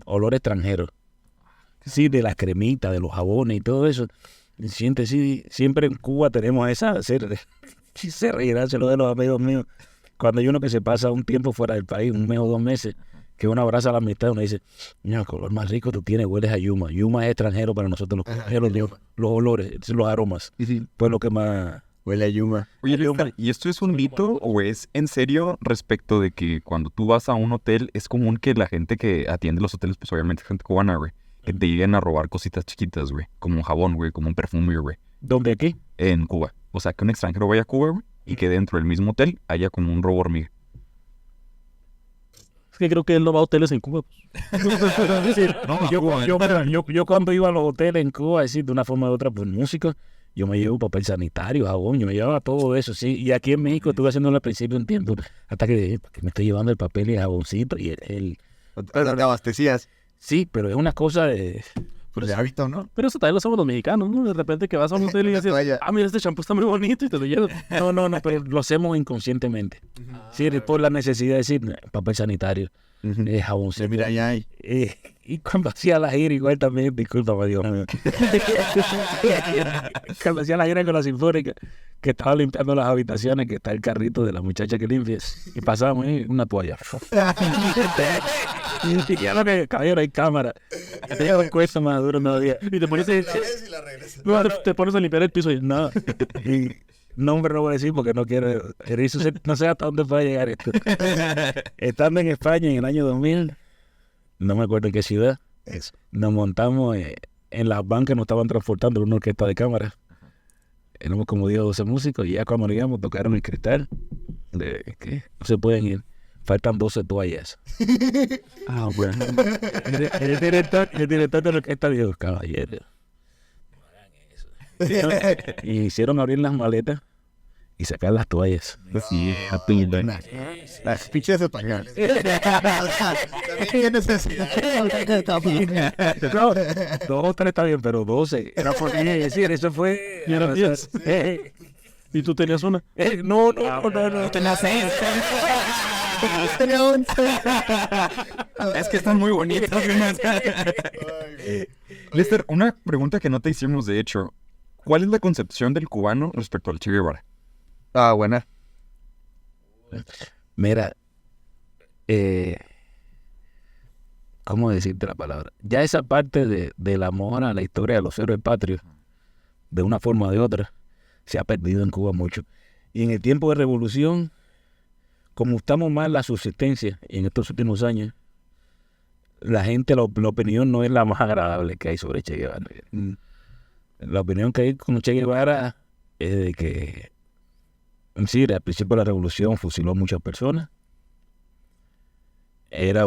olor extranjero. Sí, de las cremitas, de los jabones y todo eso. Sí, siempre en Cuba tenemos esa, se reirán lo de los amigos míos. Cuando hay uno que se pasa un tiempo fuera del país, 1 mes o 2 meses, que uno abraza la amistad, uno dice, mira, el color más rico tú tienes, hueles a yuma. Yuma es extranjero para nosotros, los olores, los aromas. Pues lo que más... Huele a yuma. Oye, Lester, ¿y esto es un mito o es en serio respecto de que cuando tú vas a un hotel es común que la gente que atiende los hoteles, pues obviamente es gente cubana, güey, que te lleguen a robar cositas chiquitas, güey, como un jabón, güey, como un perfume, güey, ¿Dónde aquí? en Cuba? O sea, que un extranjero vaya a Cuba, güey, y que dentro del mismo hotel haya como un robo hormiga. Es que creo que él no va a hoteles en Cuba. Yo cuando iba a los hoteles en Cuba, decir de una forma u otra, pues músicos, yo me llevo papel sanitario, jabón, yo me llevaba todo eso, sí. Y aquí en México estuve haciendo al principio un tiempo, hasta que dije, ¿para qué me estoy llevando el papel y el jaboncito? Y Pero te abastecías. sí, pero es una cosa de... Pues de hábito, ¿no? Pero eso también lo somos los mexicanos, ¿no? De repente que vas a un hotel y dices, Toalla. mira, este champú está muy bonito y te lo llevas. No, pero lo hacemos inconscientemente. Sí, por la necesidad de decir, papel sanitario, jaboncito. Mira, ya hay. Y cuando hacía la gira, igual también, discúlpame, Dios mío. Cuando hacía la gira con la Sinfónica, que estaba limpiando las habitaciones, que está el carrito de la muchacha que limpia, y pasábamos ahí una toalla. Y ya lo que, caballero, hay cámara. Te cuesta más duro, no día. Y te pones, te pones a limpiar el piso y nada. Y nombre no voy a decir porque no quiero. No sé hasta dónde puede llegar esto. Estando en España en el año 2000, no me acuerdo en qué ciudad, nos montamos en las van que nos estaban transportando en una orquesta de cámara. Éramos como 10 o 12 músicos y ya cuando nos íbamos tocaron el cristal. ¿Qué? No se pueden ir. faltan 12 toallas. Ah, bueno. El director de la orquesta dijo, caballero, no hagan eso. Y hicieron abrir las maletas y sacar las toallas. Sí, Las pinches españoles. También tiene necesidad. No, 2 o 3 está bien, pero 12. Era porque decir, eso fue... Y eran 10. ¿Y tú tenías una? No. Tenía 6. Tenía 11. es que están muy bonitos. Lester, una pregunta que no te hicimos, de hecho. ¿Cuál es la concepción del cubano respecto al Che Guevara? Ah, buena. Mira, ¿cómo decirte la palabra? Ya esa parte del amor a la historia de los héroes patrios, de una forma o de otra, se ha perdido en Cuba mucho. Y en el tiempo de revolución, como estamos más en la subsistencia, y en estos últimos años, la gente, la opinión no es la más agradable que hay sobre Che Guevara. La opinión que hay con Che Guevara es de que, sí, al principio de la revolución fusiló a muchas personas. Era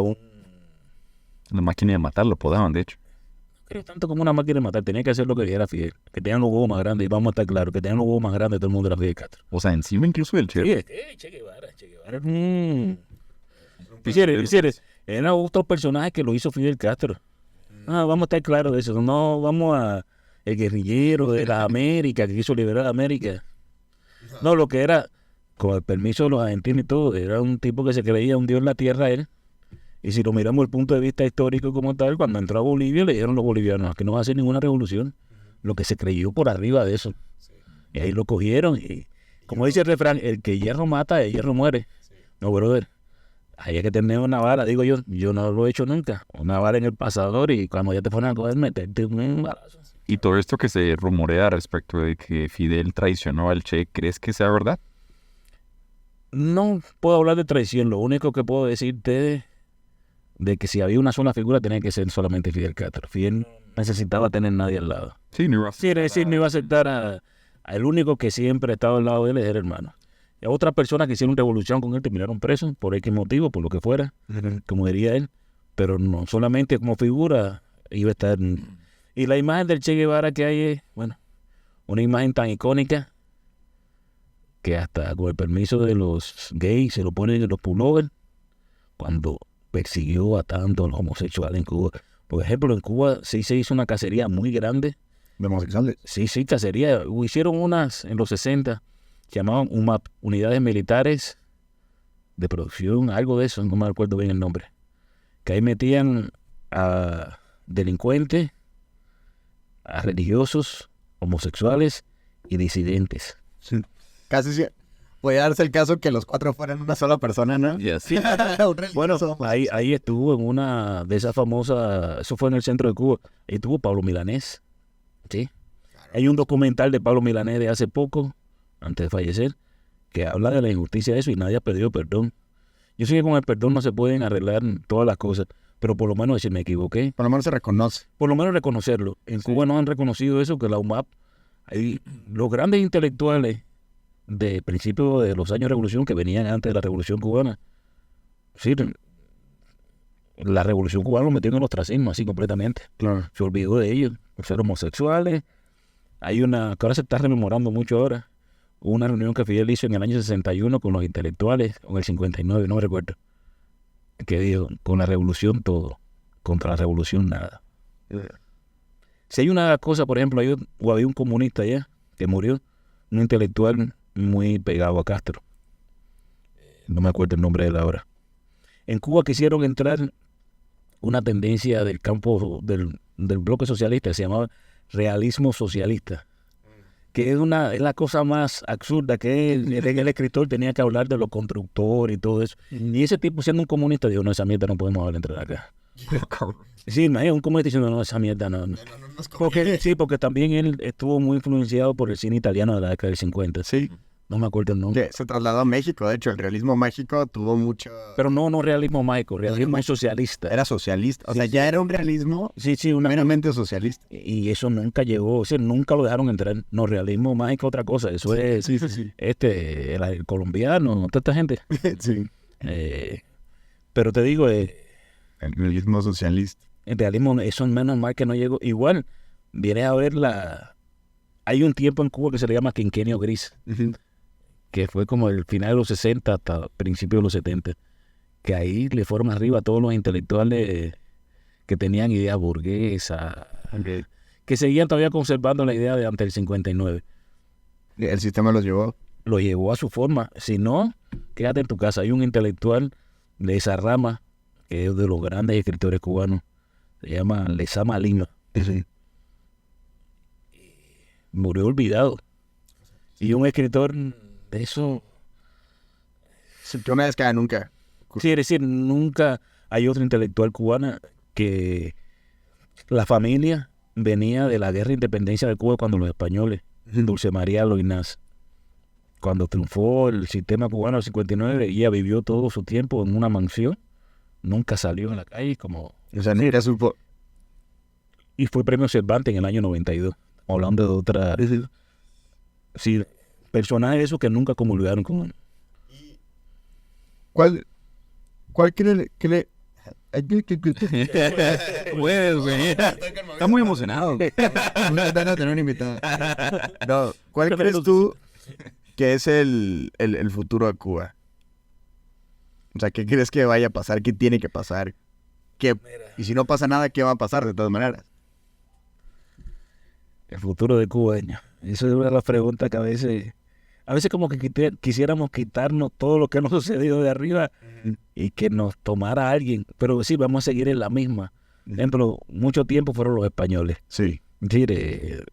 La máquina de matar lo podaban, de hecho. no creo tanto como una máquina de matar, tenía que hacer lo que dijera Fidel, que tenían los huevos más grandes, y vamos a estar claros, que tenían los huevos más grandes de todo el mundo era Fidel Castro. O sea, encima incluso del Che. Sí, Che Guevara eran otros personajes que lo hizo Fidel Castro. Vamos a estar claros de eso, no vamos a el guerrillero de la América que quiso liberar a América. No, lo que era, con el permiso de los argentinos y todo, era un tipo que se creía un dios en la tierra él. Y si lo miramos desde el punto de vista histórico como tal, cuando entró a Bolivia le dijeron los bolivianos que no va a hacer ninguna revolución. Lo que se creyó por arriba de eso. Y ahí lo cogieron y, como dice el refrán, el que hierro mata, el hierro muere. No, brother, ahí hay que tener una vara, digo yo no lo he hecho nunca. Una vara en el pasador y cuando ya te ponen a coger, meterte un balazo. Y todo esto que se rumorea respecto de que Fidel traicionó al Che, ¿crees que sea verdad? No puedo hablar de traición, lo único que puedo decirte es de que si había una sola figura tenía que ser solamente Fidel Castro. Fidel no necesitaba tener nadie al lado. Sí, no iba a... Sí, es decir, no iba a aceptar al único que siempre ha estado al lado de él, era hermano. Y a otras personas que hicieron revolución con él terminaron presos por X motivo, por lo que fuera, como diría él, pero no solamente como figura iba a estar. Y la imagen del Che Guevara que hay es, bueno, una imagen tan icónica que hasta con el permiso de los gays se lo ponen en los pullovers cuando persiguió a tantos los homosexuales en Cuba. Por ejemplo, en Cuba sí se hizo una cacería muy grande. ¿De homosexuales? Sí, cacería. Hicieron unas en los 60, se llamaban UMAP, Unidades Militares de Producción, algo de eso, no me acuerdo bien el nombre. Que ahí metían a delincuentes, a religiosos, homosexuales y disidentes. Sí. Casi sí. Puede darse el caso que los 4 fueran una sola persona, ¿no? Yes. Un religioso. Bueno, ahí estuvo en una de esas famosas, eso fue en el centro de Cuba, ahí estuvo Pablo Milanés, ¿sí? Hay un documental de Pablo Milanés de hace poco, antes de fallecer, que habla de la injusticia de eso y nadie ha pedido perdón. Yo sé que con el perdón no se pueden arreglar todas las cosas, pero por lo menos decir me equivoqué, Por lo menos se reconoce. por lo menos reconocerlo. En Cuba no han reconocido eso, que la UMAP, los grandes intelectuales de principio de los años de revolución que venían antes de la revolución cubana, sí, la revolución cubana lo metió en el ostracismo así completamente. Claro. Se olvidó de ellos, por ser homosexuales. Hay una, que ahora se está rememorando mucho ahora, una reunión que Fidel hizo en el año 61 con los intelectuales, o en el 59, no me recuerdo, que dijo, con la revolución todo, contra la revolución nada. Si hay una cosa, por ejemplo, había un comunista allá que murió, un intelectual muy pegado a Castro. No me acuerdo el nombre de él ahora. En Cuba quisieron entrar una tendencia del campo del bloque socialista, se llamaba realismo socialista, que es la cosa más absurda, que el escritor tenía que hablar de los constructores y todo eso. Y ese tipo, siendo un comunista, dijo, no, esa mierda no podemos entrar acá. Sí, imagínate, un comunista diciendo, no, esa mierda no. Porque también él estuvo muy influenciado por el cine italiano de la década del 50. Sí. No me acuerdo el nombre. Se trasladó a México, de hecho, el realismo mágico tuvo mucho... Pero no realismo mágico, realismo socialista. Era socialista, o sea, ya era un realismo Sí, meramente socialista. y eso nunca llegó, o sea, nunca lo dejaron entrar. No, realismo mágico otra cosa, eso es Sí. el colombiano, toda esta gente. Sí. Pero te digo, El realismo socialista. el realismo, eso menos mal que no llegó. Igual, vienes a ver Hay un tiempo en Cuba que se le llama quinquenio gris, que fue como el final de los 60 hasta principios de los 70, que ahí le fueron arriba a todos los intelectuales que tenían ideas burguesas, que seguían todavía conservando la idea de antes del 59. El sistema los llevó. Lo llevó a su forma. Si no, quédate en tu casa. Hay un intelectual de esa rama, que es de los grandes escritores cubanos, se llama Lezama Lima. Murió olvidado. Y un escritor de eso... Yo me descada nunca. Sí, es decir, nunca hay otro intelectual cubana que la familia venía de la guerra de independencia de Cuba cuando los españoles, Dulce María Loinás, cuando triunfó el sistema cubano del 59, ella vivió todo su tiempo en una mansión, nunca salió a la calle como... O sea, ni era supo. Y fue premio Cervantes en el año 92, hablando de otra... Sí, personajes esos que nunca comulgaron con él. ¿Cuál que le... Pues, güey. Está muy emocionado. No, tener un invitado. No, ¿cuál crees tú que es el futuro de Cuba? O sea, ¿qué crees que vaya a pasar? ¿Qué tiene que pasar? Y si no pasa nada, ¿qué va a pasar de todas maneras? El futuro de Cuba, eso es una de las preguntas que a veces como que quisiéramos quitarnos todo lo que nos ha sucedido de arriba y que nos tomara alguien, pero sí, vamos a seguir en la misma. Por ejemplo, mucho tiempo fueron los españoles. Sí. Es decir,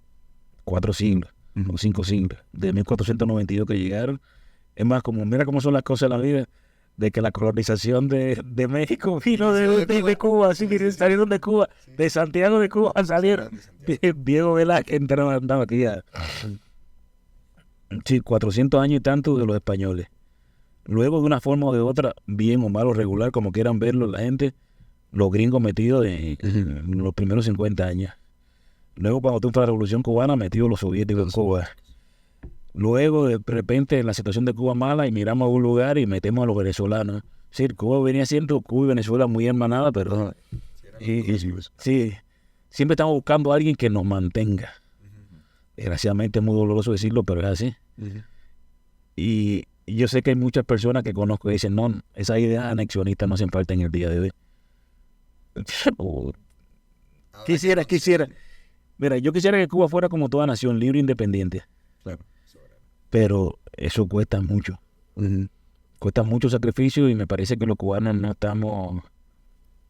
4 siglos o 5 siglos, de 1492 que llegaron. Es más, como mira cómo son las cosas en la vida, de que la colonización de México vino de Cuba, así que salieron de Cuba, de Santiago de Cuba salieron. Diego Velázquez andaba aquí ya. Sí, 400 años y tanto de los españoles. Luego, de una forma o de otra, bien o mal o regular, como quieran verlo la gente, los gringos metidos en los primeros 50 años. Luego, cuando tuvo la Revolución Cubana, metidos los soviéticos en Cuba. Luego, de repente, en la situación de Cuba mala, y miramos a un lugar y metemos a los venezolanos. Sí, Cuba venía siendo Cuba y Venezuela muy hermanada, pero... Sí, siempre estamos buscando a alguien que nos mantenga. Desgraciadamente es muy doloroso decirlo, pero es así. Y yo sé que hay muchas personas que conozco que dicen, no, esas ideas anexionistas no hacen falta en el día de hoy. Quisiera. Mira, yo quisiera que Cuba fuera como toda nación, libre e independiente. Claro. Pero eso cuesta mucho. Cuesta mucho sacrificio y me parece que los cubanos no estamos...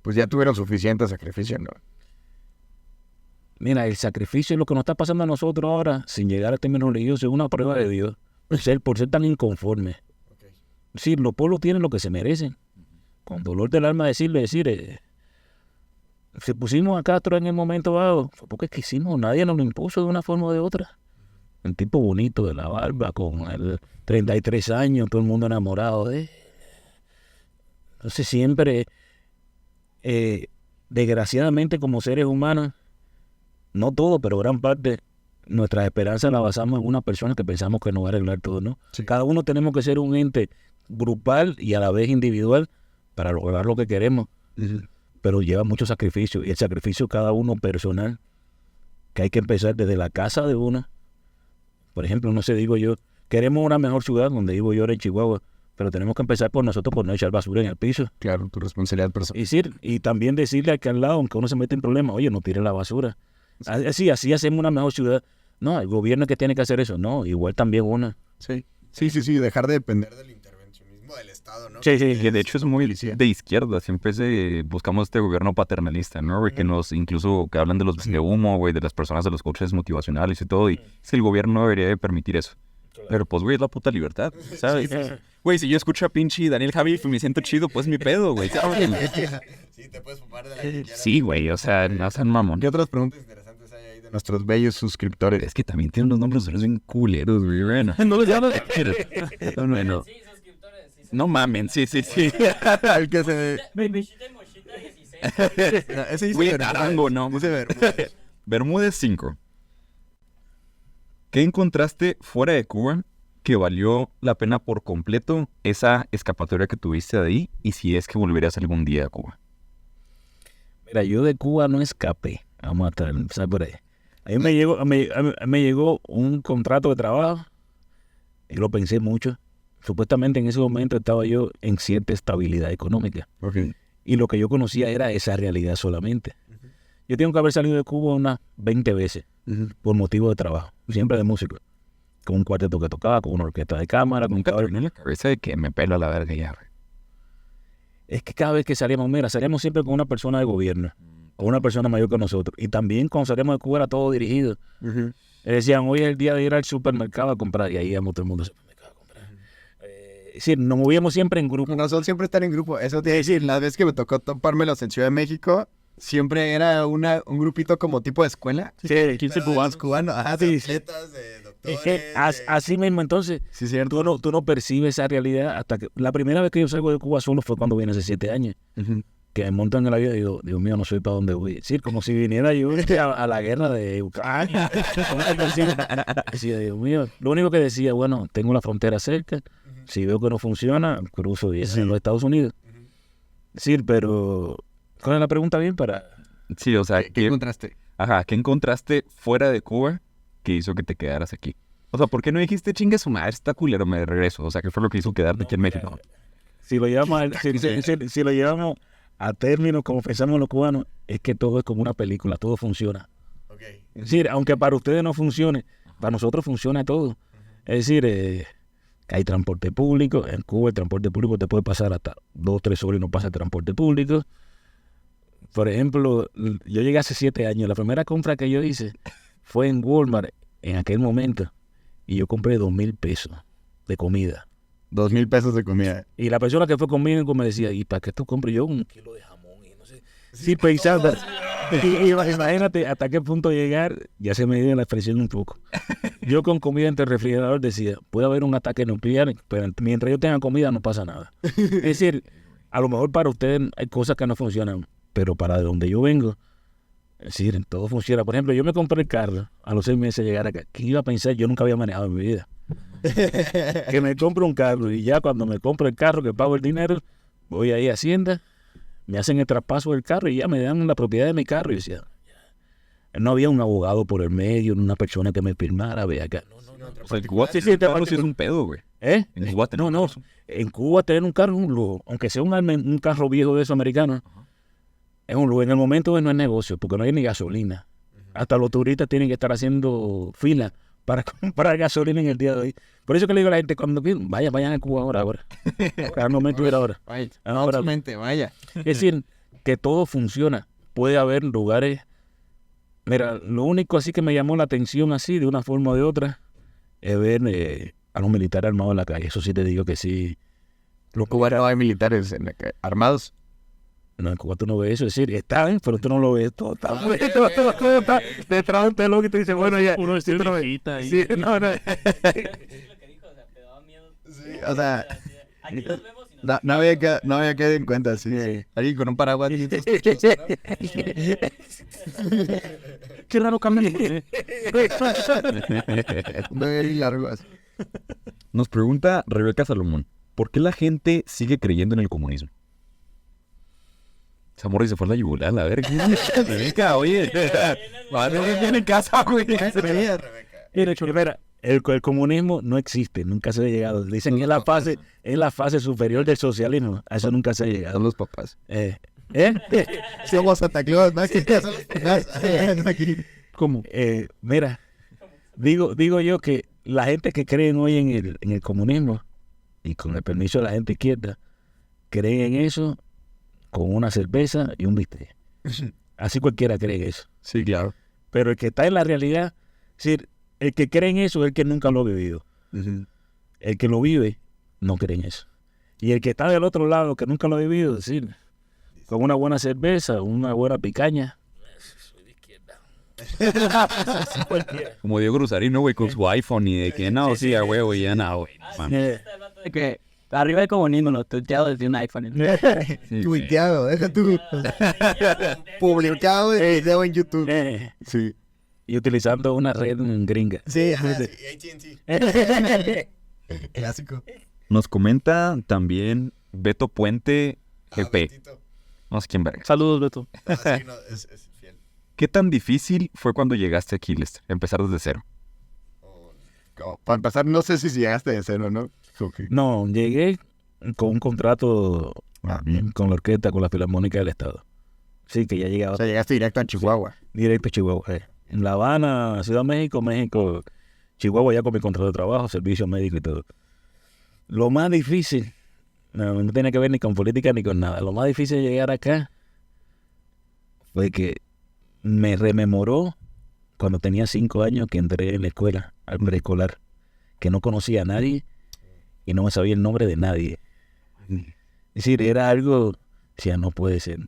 Pues ya tuvieron suficiente sacrificio, ¿no? Mira, el sacrificio es lo que nos está pasando a nosotros ahora, sin llegar a términos religiosos, es una prueba de Dios. Por ser tan inconformes. Sí, los pueblos tienen lo que se merecen. Con dolor del alma si pusimos a Castro en el momento dado, fue porque quisimos, nadie nos lo impuso de una forma o de otra. Un tipo bonito de la barba, con el 33 años, todo el mundo enamorado de él. Entonces siempre, desgraciadamente como seres humanos, no todo, pero gran parte, nuestras esperanzas las basamos en una persona que pensamos que nos va a arreglar todo, ¿no? Sí. Cada uno tenemos que ser un ente grupal y a la vez individual para lograr lo que queremos. Pero lleva mucho sacrificio, y el sacrificio cada uno personal, que hay que empezar desde la casa de una. Por ejemplo, no sé, digo yo, queremos una mejor ciudad, donde vivo yo ahora en Chihuahua, pero tenemos que empezar por nosotros, por no echar basura en el piso. Claro, tu responsabilidad personal. Y también decirle al que al lado, aunque uno se mete en problemas, oye, no tire la basura. Así hacemos una mejor ciudad. No, el gobierno es que tiene que hacer eso. No, igual también una. Sí, dejar de depender del intervencionismo del Estado, ¿no? Sí, que de hecho es muy de izquierda. Siempre buscamos este gobierno paternalista, ¿no? Güey? Que incluso que hablan de los de humo, güey, de las personas, de los coaches motivacionales y todo. Y si el gobierno debería de permitir eso. Pero pues, güey, es la puta libertad, ¿sabes? Güey, si yo escucho a pinche Daniel Javi y me siento chido, pues mi pedo, güey, ¿sabes? Sí, te puedes fumar de la que quieras. Sí, güey, o sea, no sean mamón. ¿Qué otras preguntas interesantes hay ahí de nuestros bellos suscriptores? Es que también tienen unos nombres bien culeros, güey, bueno. No lo llamas. Bueno. Sí, suscriptores. Sí, No mamen, sí. El que se... Mochita y Mochita 16. No, ese dice Güey, Bermúdez. Arango, no. Dice Bermúdez. Bermúdez 5. ¿Qué encontraste fuera de Cuba que valió la pena por completo esa escapatoria que tuviste de ahí y si es que volverías algún día a Cuba? Mira, yo de Cuba no escapé. Vamos a empezar por ahí. A mí me llegó un contrato de trabajo y lo pensé mucho. Supuestamente en ese momento estaba yo en cierta estabilidad económica. Y lo que yo conocía era esa realidad solamente. Yo tengo que haber salido de Cuba unas 20 veces por motivo de trabajo. Siempre de músico. Con un cuarteto que tocaba, con una orquesta de cámara. Nunca terminé la cabeza de que me pelo a la verga ya, güey. Es que cada vez que salíamos, salíamos siempre con una persona de gobierno. O una persona mayor que nosotros. Y también cuando salíamos de Cuba era todo dirigido. Decían, hoy es el día de ir al supermercado a comprar. Y ahí íbamos todo el mundo al supermercado a comprar. Es decir, nos movíamos siempre en grupo. Nosotros siempre estar en grupo. Eso te iba a decir, las veces que me tocó topármelos en Ciudad de México, siempre era un grupito como tipo de escuela. Sí, 15 cubanos. Ajá, de atletas, de doctores. Así mismo, entonces, Sí, cierto. tú no percibes esa realidad hasta que... La primera vez que yo salgo de Cuba solo fue cuando vine hace 7 años. Que me montan en la vida y digo, Dios mío, no sé para dónde voy. Sí, como si viniera yo a la guerra de Ucrania. Decía, Dios mío. Lo único que decía, bueno, tengo la frontera cerca. Si veo que no funciona, cruzo y es en los Estados Unidos. Sí, pero... ¿Cuál es la pregunta bien para...? Sí, o sea, ¿Qué encontraste? Ajá, ¿qué encontraste fuera de Cuba que hizo que te quedaras aquí? O sea, ¿por qué no dijiste, chingue su madre, está culero, me regreso? O sea, ¿qué fue lo que hizo quedarte aquí en México? Si lo llevamos si lo llevamos a términos como pensamos los cubanos, es que todo es como una película, todo funciona. Es decir, aunque para ustedes no funcione, para nosotros funciona todo. Es decir, hay transporte público. En Cuba el transporte público te puede pasar hasta 2 o 3 horas y no pasa el transporte público. Por ejemplo, yo llegué hace 7 años. La primera compra que yo hice fue en Walmart en aquel momento. Y yo compré 2,000 pesos de comida. 2,000 pesos de comida. Y la persona que fue conmigo me decía, ¿y para qué tú compras? Yo 1 kilo de jamón y no sé. Sí, pensando. Y imagínate hasta qué punto llegar, ya se me dio la expresión un poco. Yo con comida entre el refrigerador decía, puede haber un ataque nuclear, pero mientras yo tenga comida no pasa nada. Es decir, a lo mejor para ustedes hay cosas que no funcionan, pero para donde yo vengo, es decir, todo funciona. Por ejemplo, yo me compré el carro a los 6 meses de llegar acá. ¿Qué iba a pensar? Yo nunca había manejado en mi vida. Que me compro un carro y ya cuando me compro el carro, que pago el dinero, voy ahí a Hacienda, me hacen el traspaso del carro y ya me dan la propiedad de mi carro. Y decía, no había un abogado por el medio, una persona que me firmara, ve acá. No. O sea, en Cuba sí es un pedo, güey. ¿Eh? En Cuba No. En Cuba tener un carro, aunque sea un carro viejo de esos americanos, es un lujo. En el momento no es negocio, porque no hay ni gasolina. Hasta los turistas tienen que estar haciendo fila para comprar gasolina en el día de hoy. Por eso que le digo a la gente, cuando vayan a Cuba ahora. Al momento de ir ahora. Ahora, vaya. Es decir, que todo funciona. Puede haber lugares... Mira, lo único así que me llamó la atención así, de una forma o de otra, es ver a los militares armados en la calle. Eso sí te digo que sí. Los cubanos hay militares armados. No, en Cuba tú no ves eso. Es decir, están, pero tú no lo ves. Todo está detrás de un telón que te dice, bueno, ya. Uno vestido de viejita ahí. Sí, no. Es lo que dijo, o sea, te daba miedo. Sí, o sea, Aquí nos vemos y nos no había que dar en cuenta, sí. Alguien con un paraguas. Qué raro cambio. Muy largo así. Nos pregunta Rebeca Salomón, ¿por qué la gente sigue creyendo en el comunismo? Esa morra se fue a la yugular, la verga. Rebeca, oye. Tiene casa, güey. Mira, el comunismo no existe, nunca se ha llegado. Dicen que es la fase superior del socialismo. A eso nunca se ha llegado. Son los papás. Somos Santa Claus, más que son los papás. ¿Cómo? Mira, digo yo que la gente que creen hoy en el comunismo, y con el permiso de la gente izquierda, creen en eso con una cerveza y un bistec. Así cualquiera cree en eso. Sí, claro. Pero el que está en la realidad, es decir, el que cree en eso es el que nunca lo ha vivido. El que lo vive no cree en eso. Y el que está del otro lado, que nunca lo ha vivido, es decir, con una buena cerveza, una buena picaña, soy de izquierda. Como Diego Rosarino, güey, con su iPhone y de que no, sí, a huevo, y ya no, güey. Que arriba del comunismo, no, tuiteado desde un iPhone. Tuiteado, deja tú. Publicado el video en YouTube. Sí. Y utilizando una red gringa. Sí, AT&T. Clásico. Nos comenta también Beto Puente GP. Betito. No sé quién verga. Saludos, Beto. Sí, no, es fiel. ¿Qué tan difícil fue cuando llegaste aquí, Lester? Empezar desde cero. Para empezar, no sé si llegaste de cero, ¿no? No, llegué con un contrato con la orquesta, con la Filarmónica del Estado. Sí, que ya llegaba O sea, llegaste directo a Chihuahua. directo a Chihuahua. En La Habana, Ciudad de México, Chihuahua ya con mi contrato de trabajo, servicio médico y todo. Lo más difícil, no tiene que ver ni con política ni con nada. Lo más difícil de llegar acá fue que me rememoró cuando tenía 5 años que entré en la escuela, al preescolar, que no conocía a nadie y no me sabía el nombre de nadie. Es decir, era algo, decía, no puede ser.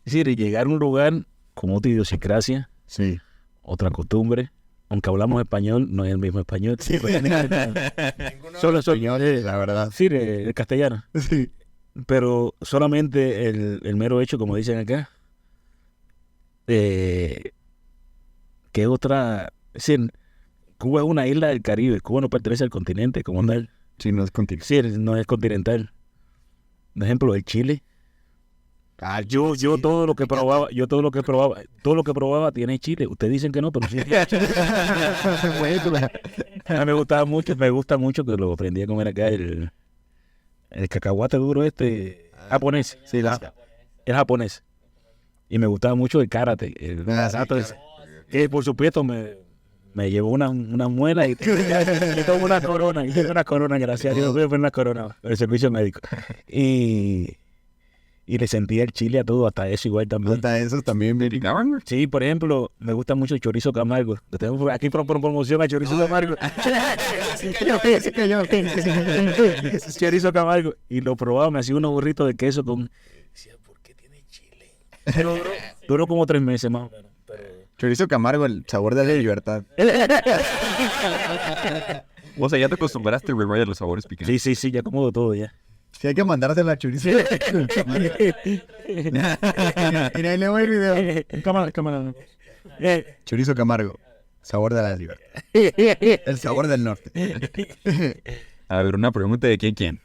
Es decir, llegar a un lugar con otra idiosincrasia, Sí. otra costumbre, aunque hablamos español, no es el mismo español. Sí, Solo señores, la verdad. sí, el castellano. Sí. Pero solamente el mero hecho, como dicen acá, que otra... Es decir, Cuba es una isla del Caribe. Cuba no pertenece al continente como tal. Sí, no es contigo. Sí, no es continental. Por ejemplo, el Chile. Yo todo lo que probaba, todo lo que probaba tiene chile. Ustedes dicen que no, pero sí. A mí me gusta mucho que lo aprendí a comer acá el cacahuate duro japonés. Sí, El japonés. Y me gustaba mucho el karate. Que por supuesto me llevó una muela y tomo una corona. Y tengo una corona, gracias a Dios. Voy a poner una corona, el servicio médico. Y le sentía el chile a todo, hasta eso igual también. Hasta eso también. Sí, por ejemplo, me gusta mucho el chorizo Camargo. Lo tengo aquí por promoción a chorizo Camargo. Chorizo Camargo. Y lo probaba, me hacía unos burritos de queso con... Decía, ¿por qué tiene chile? Pero duró como 3 meses más o menos. Chorizo Camargo, el sabor de la libertad. O sea, ya te acostumbraste, güey, a los sabores picantes. Sí, ya como de todo ya. Sí, hay que mandársela a Chorizo. Mira, ahí le voy el video. Cámara. Chorizo Camargo, sabor de la libertad. El sabor del norte. A ver, una pregunta de quién.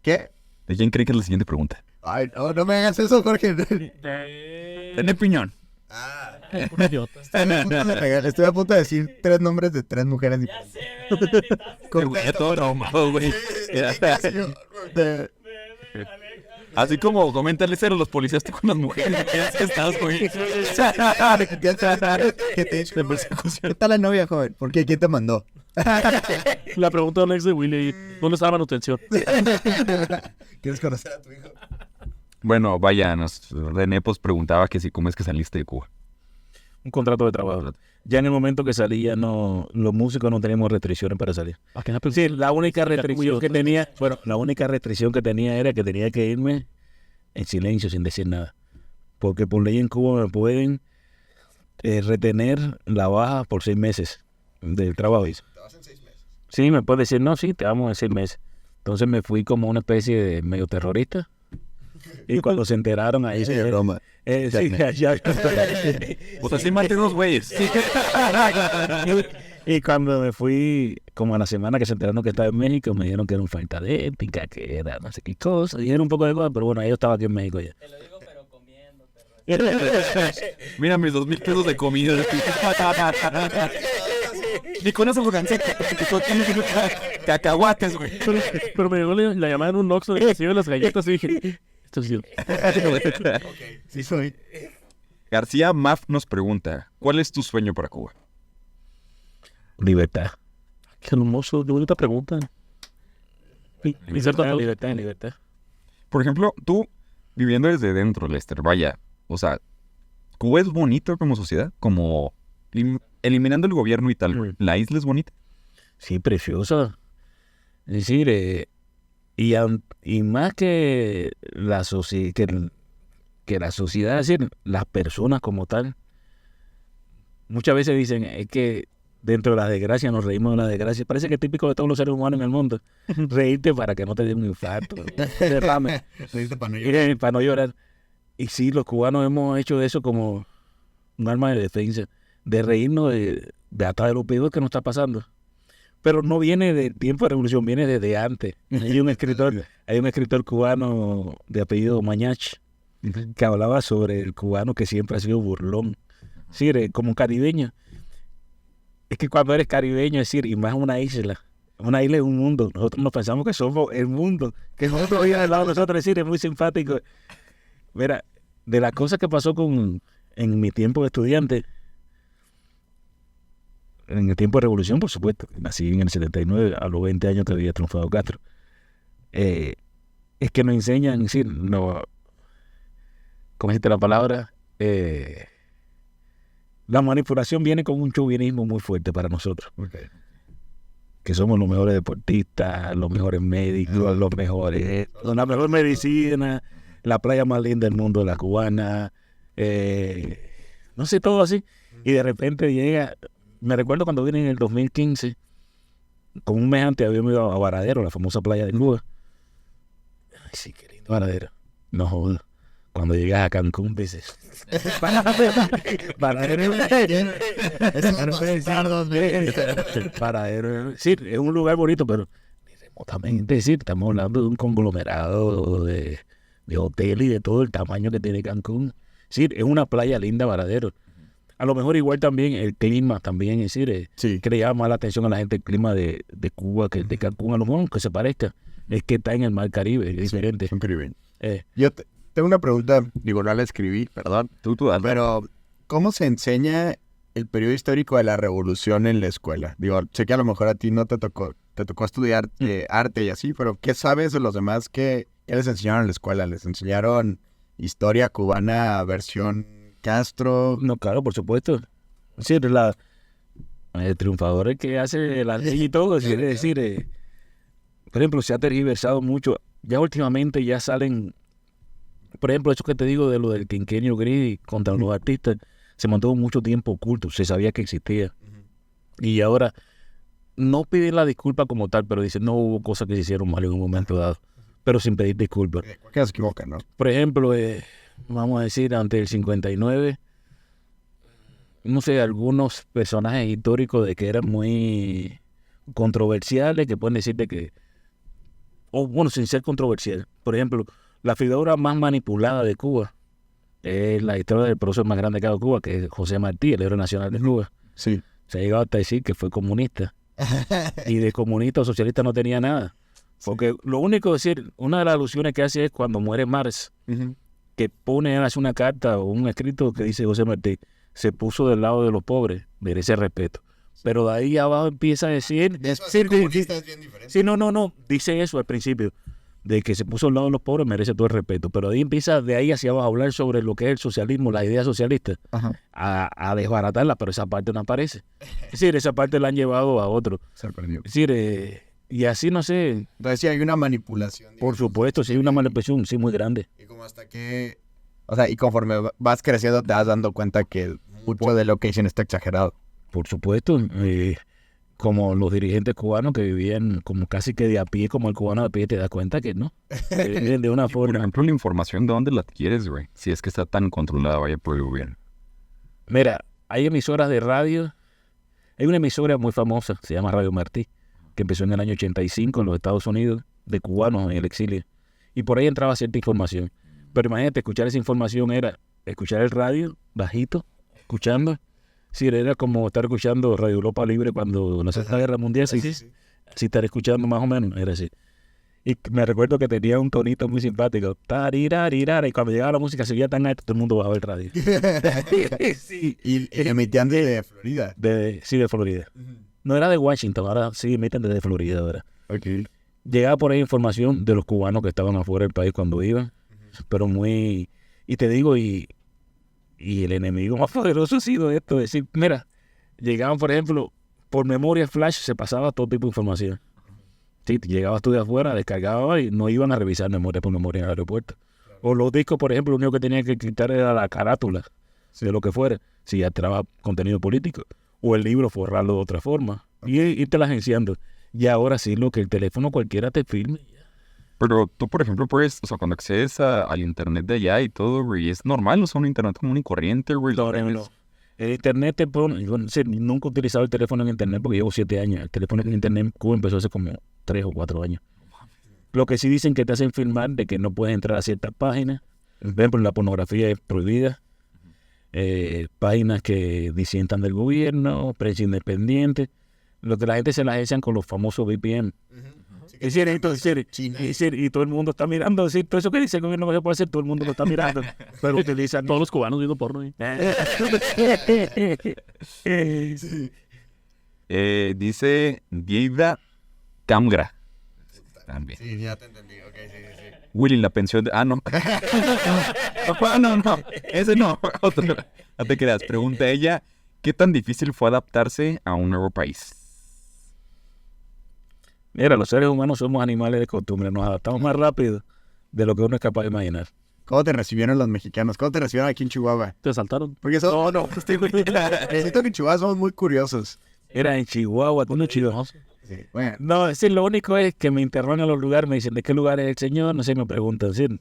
¿Qué? ¿De quién cree que es la siguiente pregunta? Ay, no me hagas eso, Jorge. Ten piñón. Un idiota. Estoy a punto de decir 3 nombres de 3 mujeres diferentes. Güey, todo traumado, güey. De- Así como comentarle cero los policías con las mujeres. Que estás, güey. ¿Qué tal la novia, joven? ¿Por qué? ¿Quién te mandó? La pregunta del ex de Willy, ¿dónde está la manutención? ¿Quieres conocer a tu hijo? Bueno, vaya, René pues preguntaba que si cómo es que saliste de Cuba. Un contrato de trabajo. Ya en el momento que salí, ya no, los músicos no teníamos restricciones para salir. Sí, la única restricción que tenía, era que tenía que irme en silencio, sin decir nada. Porque por ley en Cuba me pueden retener la baja por 6 meses del trabajo. ¿Te vas en 6 meses? Sí, me puede decir, no, sí, te vamos en 6 meses. Entonces me fui como una especie de medio terrorista. Y cuando se enteraron ahí... Sí, broma. Sí, ya. O sea, sí maté 2 güeyes. Y cuando me fui, como a la semana que se enteraron que estaba en México, me dijeron que era un falta de ética, que era no sé qué cosa. Dijeron un poco de cosas, pero bueno, yo estaba aquí en México ya. Te lo digo, pero comiendo, perro. Mira mis 2,000 pesos de comida. Ni con eso gané. Cacahuates, güey. Pero me llegó la llamada en un Oxxo de recibe las galletas y dije, esto es cierto. Sí soy. García Maf nos pregunta, ¿cuál es tu sueño para Cuba? Libertad. Qué hermoso, qué bonita pregunta. Libertad. Por ejemplo, tú viviendo desde dentro, Lester, vaya, o sea, Cuba es bonito como sociedad, como eliminando el gobierno y tal. ¿La isla es bonita? Sí, preciosa. Es decir, y más que la sociedad, es decir, las personas como tal, muchas veces dicen, es que dentro de las desgracias nos reímos de las desgracias. Parece que es típico de todos los seres humanos en el mundo. Reírte para que no te dé un infarto, derrame, para no llorar. Y sí, los cubanos hemos hecho de eso como un arma de defensa, de reírnos de hasta de lo peor que nos está pasando. pero no viene del tiempo de revolución, viene desde antes. Hay un escritor cubano de apellido Mañach que hablaba sobre el cubano que siempre ha sido burlón. Sí, como caribeño. Es que cuando eres caribeño, es decir, y más una isla es un mundo. Nosotros nos pensamos que somos el mundo, que nosotros viven al lado de nosotros, es decir, es muy simpático. Mira, de las cosas que pasó en mi tiempo de estudiante, en el tiempo de revolución, por supuesto, nací en el 79, a los 20 años que había triunfado Castro, es que nos enseñan, es decir, no, ¿cómo dijiste la palabra? La manipulación viene con un chauvinismo muy fuerte para nosotros. Okay. Que somos los mejores deportistas, los mejores médicos, los mejores, la mejor medicina, la playa más linda del mundo, la cubana, no sé, todo así. Y de repente llega, me recuerdo cuando vine en el 2015, con un mes antes habíamos ido a Varadero, la famosa playa de Cuba. Ay, sí, qué lindo Varadero. No jodas. Cuando llegas a Cancún, dices, Varadero, sí, es un lugar bonito, pero ni remotamente, sí, estamos hablando de un conglomerado de hotel y de todo el tamaño que tiene Cancún. Sí, es una playa linda, Varadero. A lo mejor igual también el clima también, es decir, Sí. que le llama más la atención a la gente el clima de Cuba que el de Cancún, a lo mejor aunque se parezca, es que está en el mar Caribe, es diferente. Son caribeños. Eh, Yo tengo una pregunta, digo, no la escribí, perdón, Tú, dale. pero ¿cómo se enseña el periodo histórico de la revolución en la escuela? Digo, sé que a lo mejor a ti no te tocó estudiar arte y así, pero ¿qué sabes de los demás que les enseñaron en la escuela? ¿Les enseñaron historia cubana versión Castro? No, claro, por supuesto. Sí, el triunfador es que hace la ley y todo, es decir, por ejemplo, se ha tergiversado mucho. Ya últimamente ya salen, por ejemplo, eso que te digo de lo del quinquenio gris contra los artistas, se mantuvo mucho tiempo oculto, se sabía que existía. Y ahora no piden la disculpa como tal, pero dicen, no hubo cosas que se hicieron mal en un momento dado, pero sin pedir disculpas. Cualquiera se equivoca, ¿no? Por ejemplo, vamos a decir, ante el 59, no sé, algunos personajes históricos de que eran muy controversiales, que pueden decirte que, o bueno, sin ser controversial. Por ejemplo, la figura más manipulada de Cuba es la historia del prócer más grande que ha dado Cuba, que es José Martí, el héroe nacional de Cuba. Sí. Se ha llegado hasta decir que fue comunista. Y de comunista o socialista no tenía nada. Porque lo único que decir, una de las alusiones que hace es cuando muere Marx, que hace una carta o un escrito que dice José Martí, se puso del lado de los pobres, merece respeto. Pero de ahí abajo empieza a decir... Ser comunista es bien diferente. Sí, no, dice eso al principio, de que se puso al lado de los pobres, merece todo el respeto. Pero ahí empieza de ahí hacia abajo a hablar sobre lo que es el socialismo, la idea socialista, a desbaratarla, pero esa parte no aparece. Es decir, esa parte la han llevado a otro. Sorprendió. Es decir, y así no sé, Entonces sí hay una manipulación. por supuesto, sí hay una manipulación, sí, muy grande. Y como hasta que... O sea, y conforme vas creciendo te vas dando cuenta que mucho de lo que dicen está exagerado. Por supuesto, como los dirigentes cubanos que vivían como casi que de a pie, como el cubano de a pie, te das cuenta que no. Viven de una Por forma. ejemplo, la información, ¿de dónde la adquieres, güey? Si es que está tan controlada, vaya, por el gobierno. Mira, hay emisoras de radio. Hay una emisora muy famosa, se llama Radio Martí, que empezó en el año 85 en los Estados Unidos, de cubanos en el exilio. Y por ahí entraba cierta información. Pero imagínate, escuchar esa información era escuchar el radio, bajito, escuchando. Sí, era como estar escuchando Radio Europa Libre cuando no sé, la Guerra Mundial. Sí, sí, estar escuchando más o menos, era así. Y me recuerdo que tenía un tonito muy simpático. Tarirarirar, y cuando llegaba la música se veía tan alto, todo el mundo bajaba el radio. Sí. Y emitían de Florida. Sí, de Florida. No era de Washington, ahora sí emiten desde Florida ahora. Ok. Llegaba por ahí información de los cubanos que estaban afuera del país cuando iban, pero muy... Y te digo, y el enemigo más poderoso ha sido esto, es decir, mira, llegaban, por ejemplo, por memoria flash se pasaba todo tipo de información. Sí, llegabas tú de afuera, descargabas y no iban a revisar memoria por memoria en el aeropuerto. O los discos, por ejemplo, lo único que tenían que quitar era la carátula de lo que fuera, si ya traba contenido político. O el libro forrarlo de otra forma. Y irte agenciando. Y ahora sí, lo que el teléfono cualquiera te filme. Pero tú, por ejemplo, puedes, o sea, cuando accedes al internet de allá y todo, güey, es normal, o sea, un internet común y corriente, güey. No. El internet te pone... Yo no sé, nunca he utilizado el teléfono en internet porque llevo 7 años. El teléfono en internet en Cuba empezó hace como 3 o 4 años. Lo que sí dicen que te hacen firmar de que no puedes entrar a ciertas páginas. Por ejemplo, la pornografía es prohibida. Páginas que disientan del gobierno, prensa independiente. Lo que la gente se las echan con los famosos VPN. Es decir, y todo el mundo está mirando. Es decir, todo eso que dice el gobierno que se puede hacer, todo el mundo lo está mirando. Pero utilizan todos los cubanos viendo porno. Dice Dieva Camgra. También. Sí, ya te entendí. Ok, sí. Willy, la pensión de... Ah, no. No. Ese no. Otro. No te creas. Pregunta ella, ¿qué tan difícil fue adaptarse a un nuevo país? Mira, los seres humanos somos animales de costumbre. Nos adaptamos más rápido de lo que uno es capaz de imaginar. ¿Cómo te recibieron los mexicanos? ¿Cómo te recibieron aquí en Chihuahua? ¿Te asaltaron? Porque siento que en Chihuahua somos muy curiosos. Era en Chihuahua, tú no Chihuahua. Sí, bueno. No, es decir, lo único es que me interrogan a los lugares, me dicen, ¿de qué lugar es el señor? No sé, me preguntan. Es decir,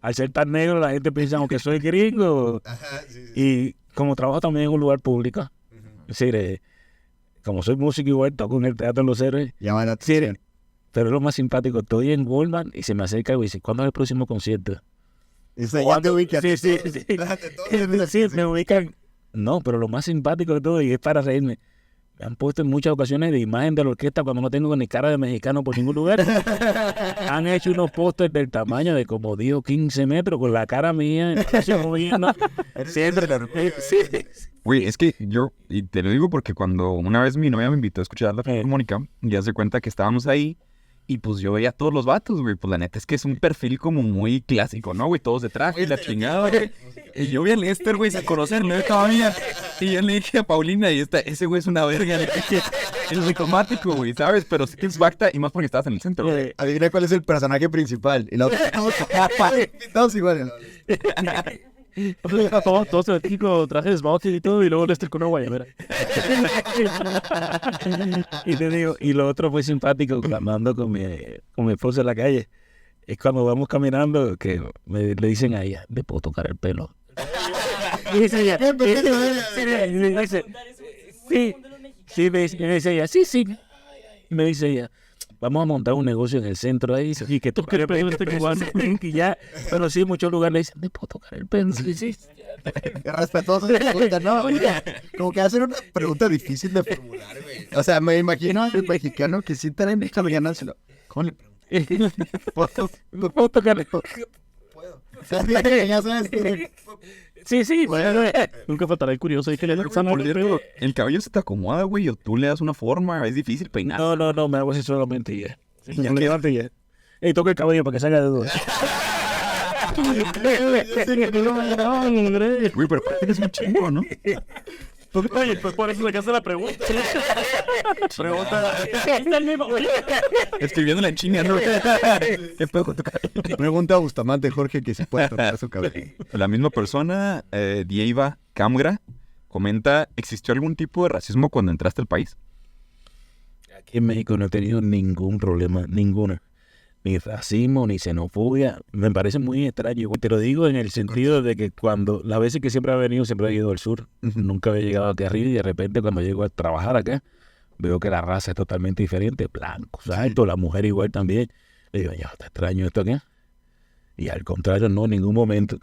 al ser tan negro, la gente piensa que soy gringo. Ajá, sí. Y como trabajo también en un lugar público, es decir, como soy músico igual, toco en el Teatro de los Héroes. Llama la atención. Pero es lo más simpático, estoy en Walmart y se me acerca y me dice, ¿cuándo es el próximo concierto? Ya te ubicas. Sí. Sí, me ubican. No, pero lo más simpático de todo, y es para reírme, me han puesto en muchas ocasiones de imagen de la orquesta cuando no tengo ni cara de mexicano por ningún lugar. Han hecho unos pósters del tamaño de como 10 o 15 metros con la cara mía. Siempre. Sí. Güey, es que yo, y te lo digo porque cuando una vez mi novia me invitó a escuchar la Mónica, ya se cuenta que estábamos ahí y pues yo veía a todos los vatos, güey. Pues la neta es que es un perfil como muy clásico, ¿no, güey? Todos de traje y la chingada, güey. Y yo vi a Lester, güey, sin conocerlo todavía. Y yo le dije a Paulina, ese güey es una verga. Le dije, es diplomático, güey, ¿sabes? Pero sí te impacta y más porque estabas en el centro, güey. Adivina cuál es el personaje principal. Y la otra. Todos iguales. Todos se vestían con trajes de smoking y todo, y luego Lester con una guayabera. Y te digo, y lo otro fue simpático, cuando ando con mi esposa en la calle, es cuando vamos caminando que le dicen a ella, ¿le puedo tocar el pelo? Y dice ella, me dice ella, sí. Me dice ella, vamos a montar un negocio en el centro ahí, y que toque el pelo este cubano. Y ya, pero sí, en muchos lugares le dicen, ¿le puedo tocar el pelo? Sí. Qué respetuoso. No, como que hacen una pregunta difícil de formular, güey. O sea, me imagino al mexicano que sí traen esta mañana. ¿Cómo le pregunto? ¿Puedo tocar el pelo? Puedo. Ya sabes que... Sí, bueno. Nunca faltará el curioso y que le Por cierto, el cabello se te acomoda, güey, o tú le das una forma, es difícil peinar. No, me hago así solamente y ya. Ya me levanto y ya. Ey, toca el cabello para que salga de duda. Güey, pero es un chingo, ¿no? Oye, pues por eso le hace la pregunta. Escribiéndola en chinga, ¿no? ¿Qué puedo con tu cabello? Pregunta a Bustamante, Jorge, que si puede tocar su cabello. La misma persona, Dieva Camgra, comenta, ¿existió algún tipo de racismo cuando entraste al país? Aquí en México no he tenido ningún problema, ninguno. Ni racismo, ni xenofobia. Me parece muy extraño. Te lo digo en el sentido de que cuando, las veces que siempre he venido, siempre he ido al sur. Nunca había llegado aquí arriba y de repente cuando llego a trabajar acá, veo que la raza es totalmente diferente. Blancos, altos, la mujer igual también. Le digo, ya, está extraño esto aquí. Y al contrario, no, en ningún momento.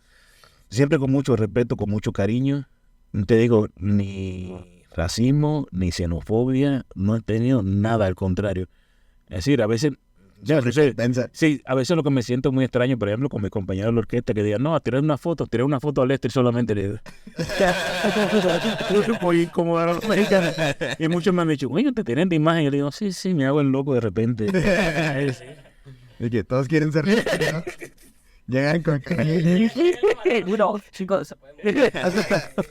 Siempre con mucho respeto, con mucho cariño. No te digo, ni racismo, ni xenofobia. No he tenido nada, al contrario. Es decir, a veces... Ya, no sé, sí, a veces lo que me siento muy extraño, por ejemplo, con mis compañeros de la orquesta que digan, no, a tirar una foto a Lester solamente le digo. Muy incómodo a los mexicanos. Y muchos me han dicho, oye, te tienen de imagen. Y yo le digo, sí, me hago el loco de repente. Y que todos quieren ser ricos, ¿no? Llegan con... Bueno, chicos.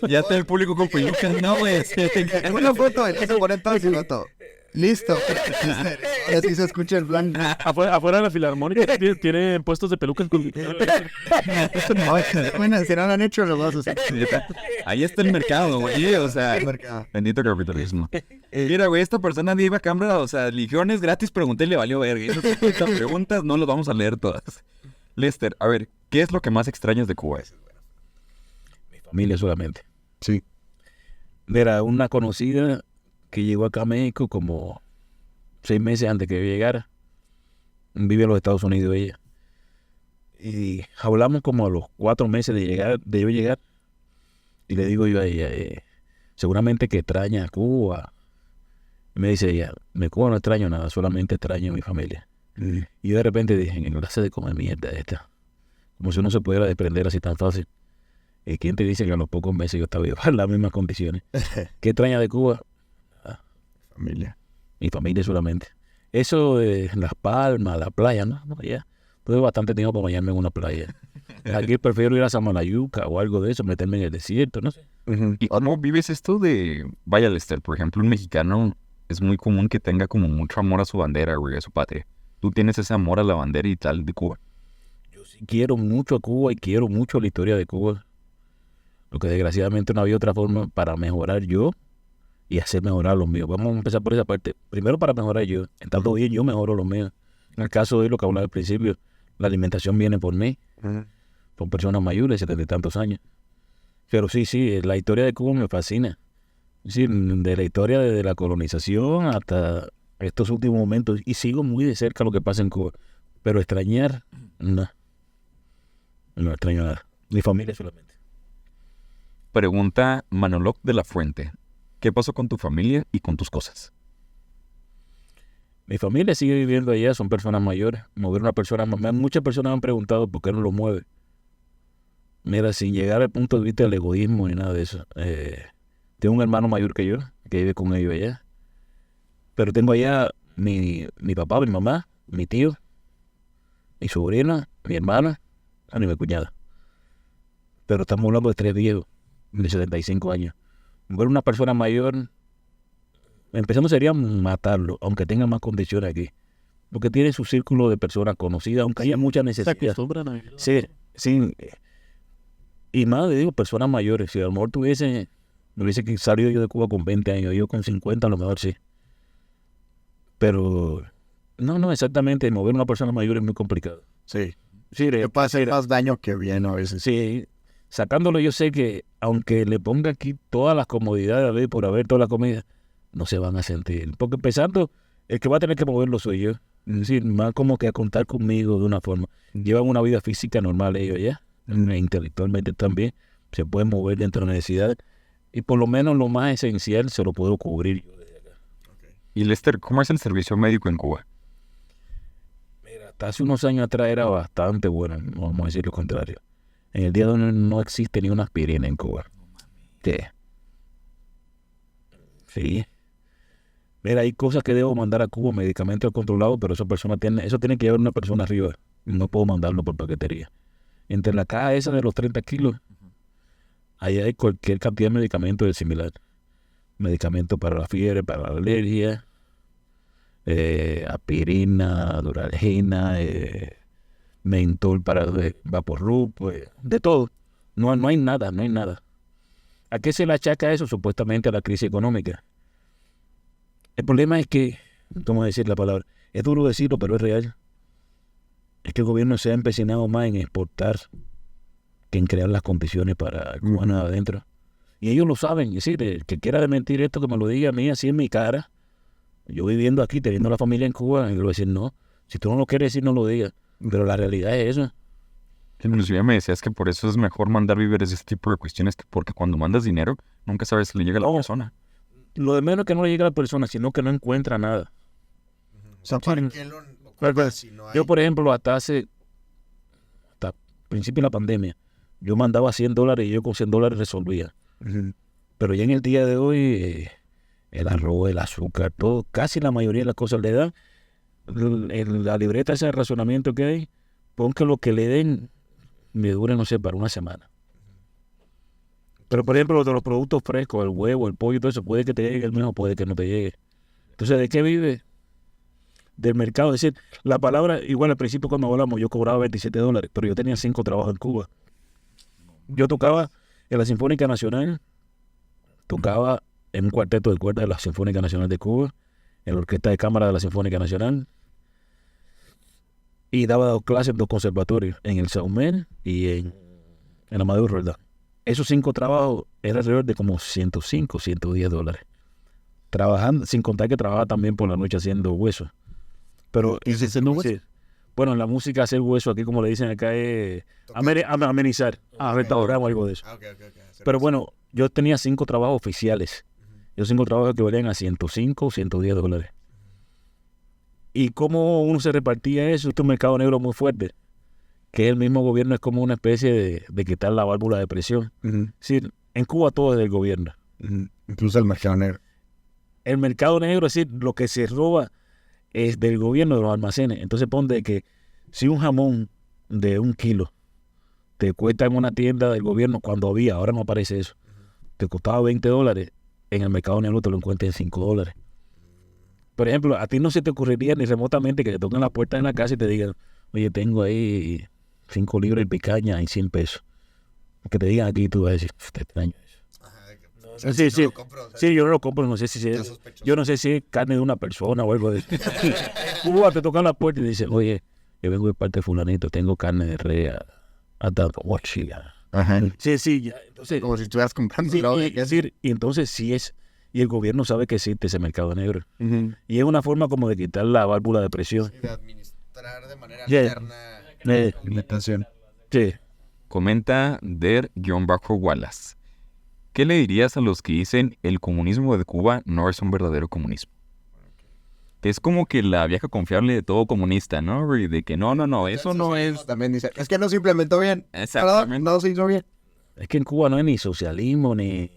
Ya está el público con pelucas, no, güey. En una foto, eso ponen todo su foto. Listo. Ahora sí se escucha el blanco. Afuera de la filarmónica tiene puestos de pelucas con... Bueno, si no lo han hecho, lo vas a hacer. Ahí está el mercado, güey. O sea, bendito capitalismo. Mira, güey, esta persona de Iba Cámara, o sea, legiones gratis, pregunté y le valió verga. Estas preguntas no las vamos a leer todas. Lester, a ver, ¿qué es lo que más extrañas de Cuba? Mi familia solamente. Sí. Era una conocida que llegó acá a México como 6 meses antes que yo llegara. Vive en los Estados Unidos ella. Y hablamos como a los 4 meses de yo llegar. Y le digo yo a ella, seguramente que extraña a Cuba. Y me dice ella, de Cuba no extraño nada, solamente extraño a mi familia. Y yo de repente dije, en clase de comer mierda esta. Como si uno se pudiera desprender así tan fácil. ¿Quién te dice que a los pocos meses yo estaba en las mismas condiciones? ¿Qué extraña de Cuba? Familia. Mi familia solamente. Eso de Las Palmas, la playa, ¿no? Ya. Tuve bastante tiempo para bañarme en una playa. Aquí prefiero ir a Samalayuca o algo de eso, meterme en el desierto, no sé. ¿Y cómo vives esto de, vaya Lester, por ejemplo, un mexicano es muy común que tenga como mucho amor a su bandera, güey, a su patria? ¿Tú tienes ese amor a la bandera y tal de Cuba? Yo sí quiero mucho a Cuba y quiero mucho la historia de Cuba. Lo que desgraciadamente no había otra forma para mejorar yo y hacer mejorar los míos. Vamos a empezar por esa parte. Primero para mejorar yo. Estando bien, yo mejoro los míos. En el caso de lo que hablaba al principio, la alimentación viene por mí. Son personas mayores de 70 y tantos años. Pero sí, la historia de Cuba me fascina. Es decir, de la historia desde la colonización hasta estos últimos momentos. Y sigo muy de cerca lo que pasa en Cuba. Pero extrañar, no. No extraño nada. Mi familia solamente. Pregunta Manoloc de la Fuente. ¿Qué pasó con tu familia y con tus cosas? Mi familia sigue viviendo allá, son personas mayores. Mover una persona, muchas personas me han preguntado por qué no lo mueve. Mira, sin llegar al punto de vista del egoísmo ni nada de eso. Tengo un hermano mayor que yo, que vive con ellos allá. Pero tengo allá mi papá, mi mamá, mi tío, mi sobrina, mi hermana, y mi cuñada. Pero estamos hablando de 3 viejos de 75 años. Mover una persona mayor, empezando sería matarlo, aunque tenga más condiciones aquí. Porque tiene su círculo de personas conocidas, aunque haya mucha Se necesidad. acostumbran a Sí. Y más, le digo, personas mayores. Si a lo mejor me hubiese salido yo de Cuba con 20 años, yo con 50 a lo mejor sí. Pero, no, exactamente, mover una persona mayor es muy complicado. Sí. Sí, Que puede hacer más daño que bien a veces. sí, sacándolo yo sé que aunque le ponga aquí todas las comodidades, a ver, por haber toda la comida, no se van a sentir. Porque empezando, el que va a tener que moverlo soy yo. Es decir, más como que a contar conmigo de una forma. Llevan una vida física normal ellos ya, intelectualmente también, se pueden mover dentro de la necesidad y por lo menos lo más esencial se lo puedo cubrir yo desde acá. Y Lester, ¿cómo es el servicio médico en Cuba? Mira, hasta hace unos años atrás era bastante bueno, no vamos a decir lo contrario. En el día de hoy no existe ni una aspirina en Cuba. ¿Qué? Sí. Mira, hay cosas que debo mandar a Cuba, medicamentos controlados, pero eso tiene que llevar una persona arriba. No puedo mandarlo por paquetería. Entre la caja esa de los 30 kilos, ahí hay cualquier cantidad de medicamentos similar. Medicamentos para la fiebre, para la alergia, aspirina, duralgina, mentol para Vaporub, pues, de todo. No hay nada. ¿A qué se le achaca eso? Supuestamente a la crisis económica. El problema es que, ¿cómo decir la palabra? Es duro decirlo, pero es real. Es que el gobierno se ha empecinado más en exportar que en crear las condiciones para el cubano adentro. Y ellos lo saben. Es decir, el que quiera desmentir esto, que me lo diga a mí así en mi cara. Yo viviendo aquí, teniendo la familia en Cuba, y le voy a decir, no. Si tú no lo quieres decir, no lo digas. Pero la realidad es eso. Inclusive me decías que por eso es mejor mandar víveres de este tipo de cuestiones, porque cuando mandas dinero, nunca sabes si le llega a la persona. Lo de menos que no le llegue a la persona, sino que no encuentra nada. O sea, ¿para qué lo ocupas si no hay? Yo, por ejemplo, hasta principio de la pandemia, yo mandaba $100 y yo con $100 resolvía. Pero ya en el día de hoy, el arroz, el azúcar, todo, casi la mayoría de las cosas le dan. La libreta ese razonamiento que hay, pon que lo que le den me dure, no sé, para una semana. Pero, por ejemplo, de los productos frescos, el huevo, el pollo y todo eso, puede que te llegue el mismo, puede que no te llegue. Entonces, ¿de qué vive? Del mercado. Es decir, la palabra, igual al principio cuando hablamos, yo cobraba $27, pero yo tenía 5 trabajos en Cuba. Yo tocaba en la Sinfónica Nacional, tocaba en un cuarteto de cuerdas de la Sinfónica Nacional de Cuba, en la Orquesta de Cámara de la Sinfónica Nacional, y daba 2 clases en 2 conservatorios, en el Saumel y en Amadeo Roldán. esos 5 trabajos eran alrededor de como $105, $110. Trabajando, sin contar que trabajaba también por la noche haciendo hueso. Pero ¿Qué es haciendo hueso? sí. Bueno, en la música hacer hueso, aquí como le dicen acá, es amenizar, restaurar o algo de eso. Pero bueno, yo tenía 5 trabajos oficiales. Esos 5 trabajos que valían a $105, $110. ¿Y cómo uno se repartía eso? Este es un mercado negro muy fuerte. Que el mismo gobierno es como una especie de quitar la válvula de presión. Es decir, en Cuba todo es del gobierno. Incluso el mercado negro. El mercado negro, es decir, lo que se roba es del gobierno de los almacenes. Entonces ponte que si un jamón de 1 kilo te cuesta en una tienda del gobierno cuando había, ahora no aparece eso, te costaba $20, en el mercado negro te lo encuentras en $5. Por ejemplo, a ti no se te ocurriría ni remotamente que te toquen la puerta en la casa y te digan, oye, tengo ahí 5 libras de picaña y $100. Que te digan aquí, tú vas a decir, te extraño eso. Sí, sí. Sí, yo no lo compro, no sé si yo no sé si es carne de una persona o algo de eso. Cuba te tocan la puerta y te dicen, oye, yo vengo de parte de fulanito, tengo carne de res a tanto. Oh, chica. Ajá. Sí, sí, ya. Entonces, Como si estuvieras comprando sí, droga. es decir, y entonces sí es, y el gobierno sabe que existe ese mercado negro. Y es una forma como de quitar la válvula de presión. De administrar de manera Yeah. alterna la inflación. Sí. Comenta Der-Wallace. ¿Qué le dirías a los que dicen el comunismo de Cuba no es un verdadero comunismo? Es como que la vieja confiable de todo comunista, ¿no? Y de que no, eso no es... También dice, es que no se implementó bien. Exactamente. No se hizo bien. Es que en Cuba no hay ni socialismo, ni...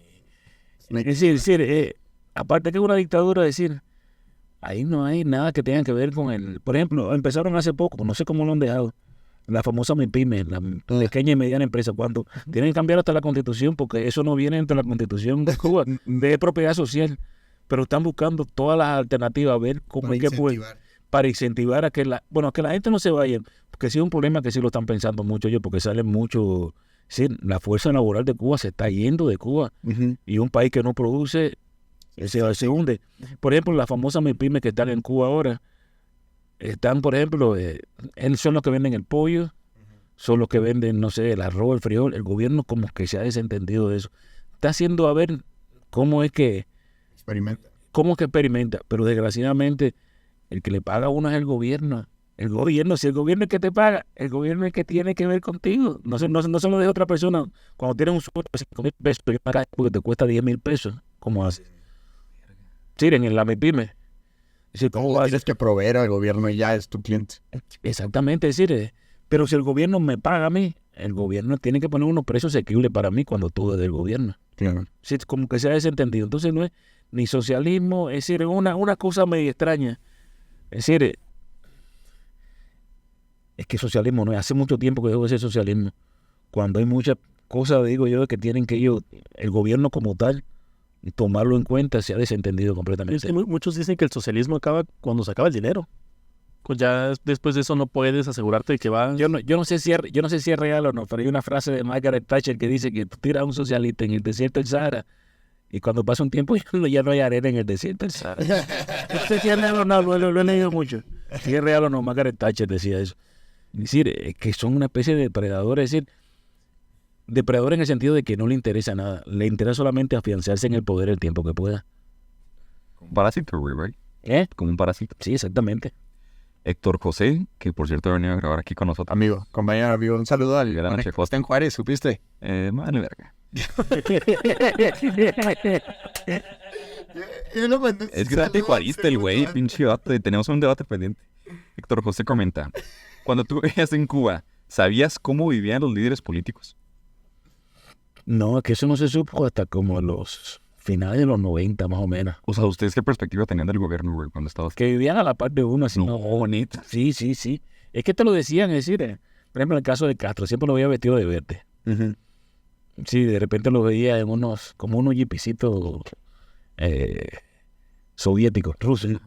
Es decir, aparte que es una dictadura, es decir, ahí no hay nada que tenga que ver con el... Por ejemplo, empezaron hace poco, no sé cómo lo han dejado, la famosa MIPYME, la pequeña y mediana empresa, cuando tienen que cambiar hasta la Constitución, porque eso no viene dentro de la Constitución de Cuba, de propiedad social, pero están buscando todas las alternativas, a ver cómo es que pueden, para incentivar a que la gente no se vaya, porque sí es un problema que sí lo están pensando mucho ellos, porque salen mucho, sí, la fuerza laboral de Cuba se está yendo de Cuba, y un país que no produce se hunde. Por ejemplo, las famosas MIPYME que están en Cuba ahora, están, por ejemplo, son los que venden el pollo, son los que venden, no sé, el arroz, el frijol. El gobierno como que se ha desentendido de eso. Está haciendo a ver cómo es que experimenta. Pero desgraciadamente, el que le paga a uno es el gobierno. El gobierno, si el gobierno es que te paga, el gobierno es el que tiene que ver contigo. No se lo deja otra persona. Cuando tienes un sueldo de 5,000 pesos, y pagas porque te cuesta 10,000 pesos. ¿Cómo haces? Sí, en la MIPYME. Es decir, ¿cómo vas? Tienes que proveer al gobierno y ya es tu cliente. Exactamente, es decir, pero si el gobierno me paga a mí, el gobierno tiene que poner unos precios asequibles para mí cuando todo es del gobierno. Claro. Sí, como que se ha desentendido. Entonces no es ni socialismo, es decir, una cosa medio extraña. Es decir, es que socialismo no es. Hace mucho tiempo que dejó de ser socialismo. Cuando hay muchas cosas, digo yo, que tienen que el gobierno como tal, tomarlo en cuenta, se ha desentendido completamente. Es que muchos dicen que el socialismo acaba cuando se acaba el dinero. Pues ya después de eso no puedes asegurarte de que va... Yo no sé si es real o no, pero hay una frase de Margaret Thatcher que dice que tú tiras a un socialista en el desierto del Sahara y cuando pasa un tiempo ya no hay arena en el desierto del Sahara. No sé si es real o no, lo he leído mucho. Si es real o no, Margaret Thatcher decía eso. Es decir, que son una especie de depredadores, es decir, depredador en el sentido de que no le interesa nada, le interesa solamente afianzarse en el poder el tiempo que pueda. Un parásito, right? Como un parásito. Sí, exactamente. Héctor José, que por cierto ha venido a grabar aquí con nosotros. Amigo, compañero, amigo, un saludo al Gran noche, está en Juárez, ¿supiste? Madre verga. Es grande juarista el güey, pinche debate. Tenemos un debate pendiente. Héctor José comenta, cuando tú vivías en Cuba, ¿sabías cómo vivían los líderes políticos? No, que eso no se supo hasta como los finales de los 90 más o menos. O sea, ¿ustedes qué perspectiva tenían del gobierno, güey, cuando estabas? Que vivían a la par de uno, así. No, bonito. Sí. Es que te lo decían, es decir, por ejemplo, en el caso de Castro, siempre lo veía vestido de verde. Sí, de repente lo veía en unos jipicitos soviéticos, rusos.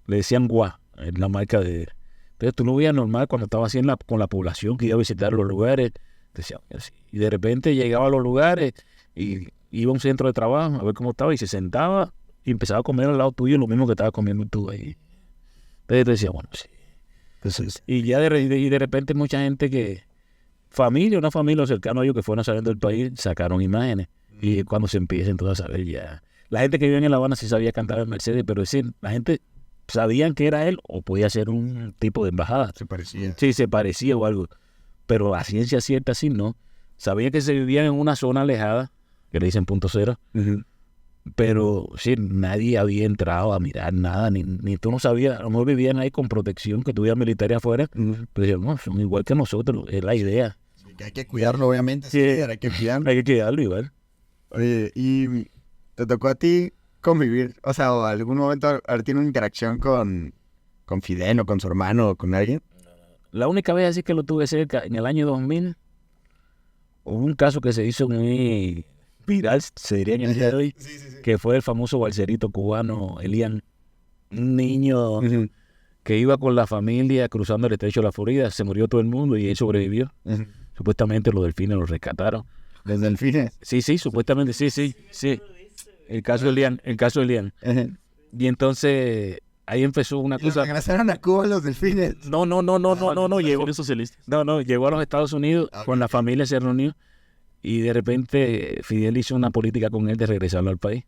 Le decían Gua, la marca de... Entonces tú lo veías normal cuando estaba así con la población que iba a visitar los lugares. Decía, así. Y de repente llegaba a los lugares y iba a un centro de trabajo a ver cómo estaba y se sentaba y empezaba a comer al lado tuyo lo mismo que estaba comiendo tú ahí. Entonces te decía, bueno, sí. Entonces, y ya de repente mucha gente que una familia cercana a ellos que fueron saliendo del país, sacaron imágenes. Y cuando se empieza entonces a saber ya. La gente que vivía en La Habana sí sabía cantar en Mercedes, pero es decir, la gente sabían que era él o podía ser un tipo de embajada. Se parecía. Sí, se parecía o algo. Pero a ciencia cierta sí, no. Sabía que se vivían en una zona alejada, que le dicen punto cero, pero sí, nadie había entrado a mirar nada, ni tú no sabías, a lo mejor vivían ahí con protección, que tuvieran militares afuera, pero decían, no, son igual que nosotros, es la idea. Sí, que hay que cuidarlo, obviamente. Sí. Sí, hay que cuidarlo. Hay que quedarlo igual. Oye, ¿y te tocó a ti convivir? O sea, o algún momento haber tenido una interacción con Fidel o con su hermano o con alguien. La única vez así que lo tuve cerca, en el año 2000, hubo un caso que se hizo muy viral, se diría en el día de hoy, que fue el famoso balserito cubano Elian, un niño que iba con la familia cruzando el estrecho de la Florida, se murió todo el mundo y él sobrevivió. Supuestamente los delfines lo rescataron. ¿Los delfines? Sí, supuestamente, sí. El caso de Elian. Y entonces ahí empezó una ¿Y los cosa. regresaron a Cuba los delfines? No, llegó. Socialista. No, llegó a los Estados Unidos, con la familia se reunió y de repente Fidel hizo una política con él de regresarlo al país.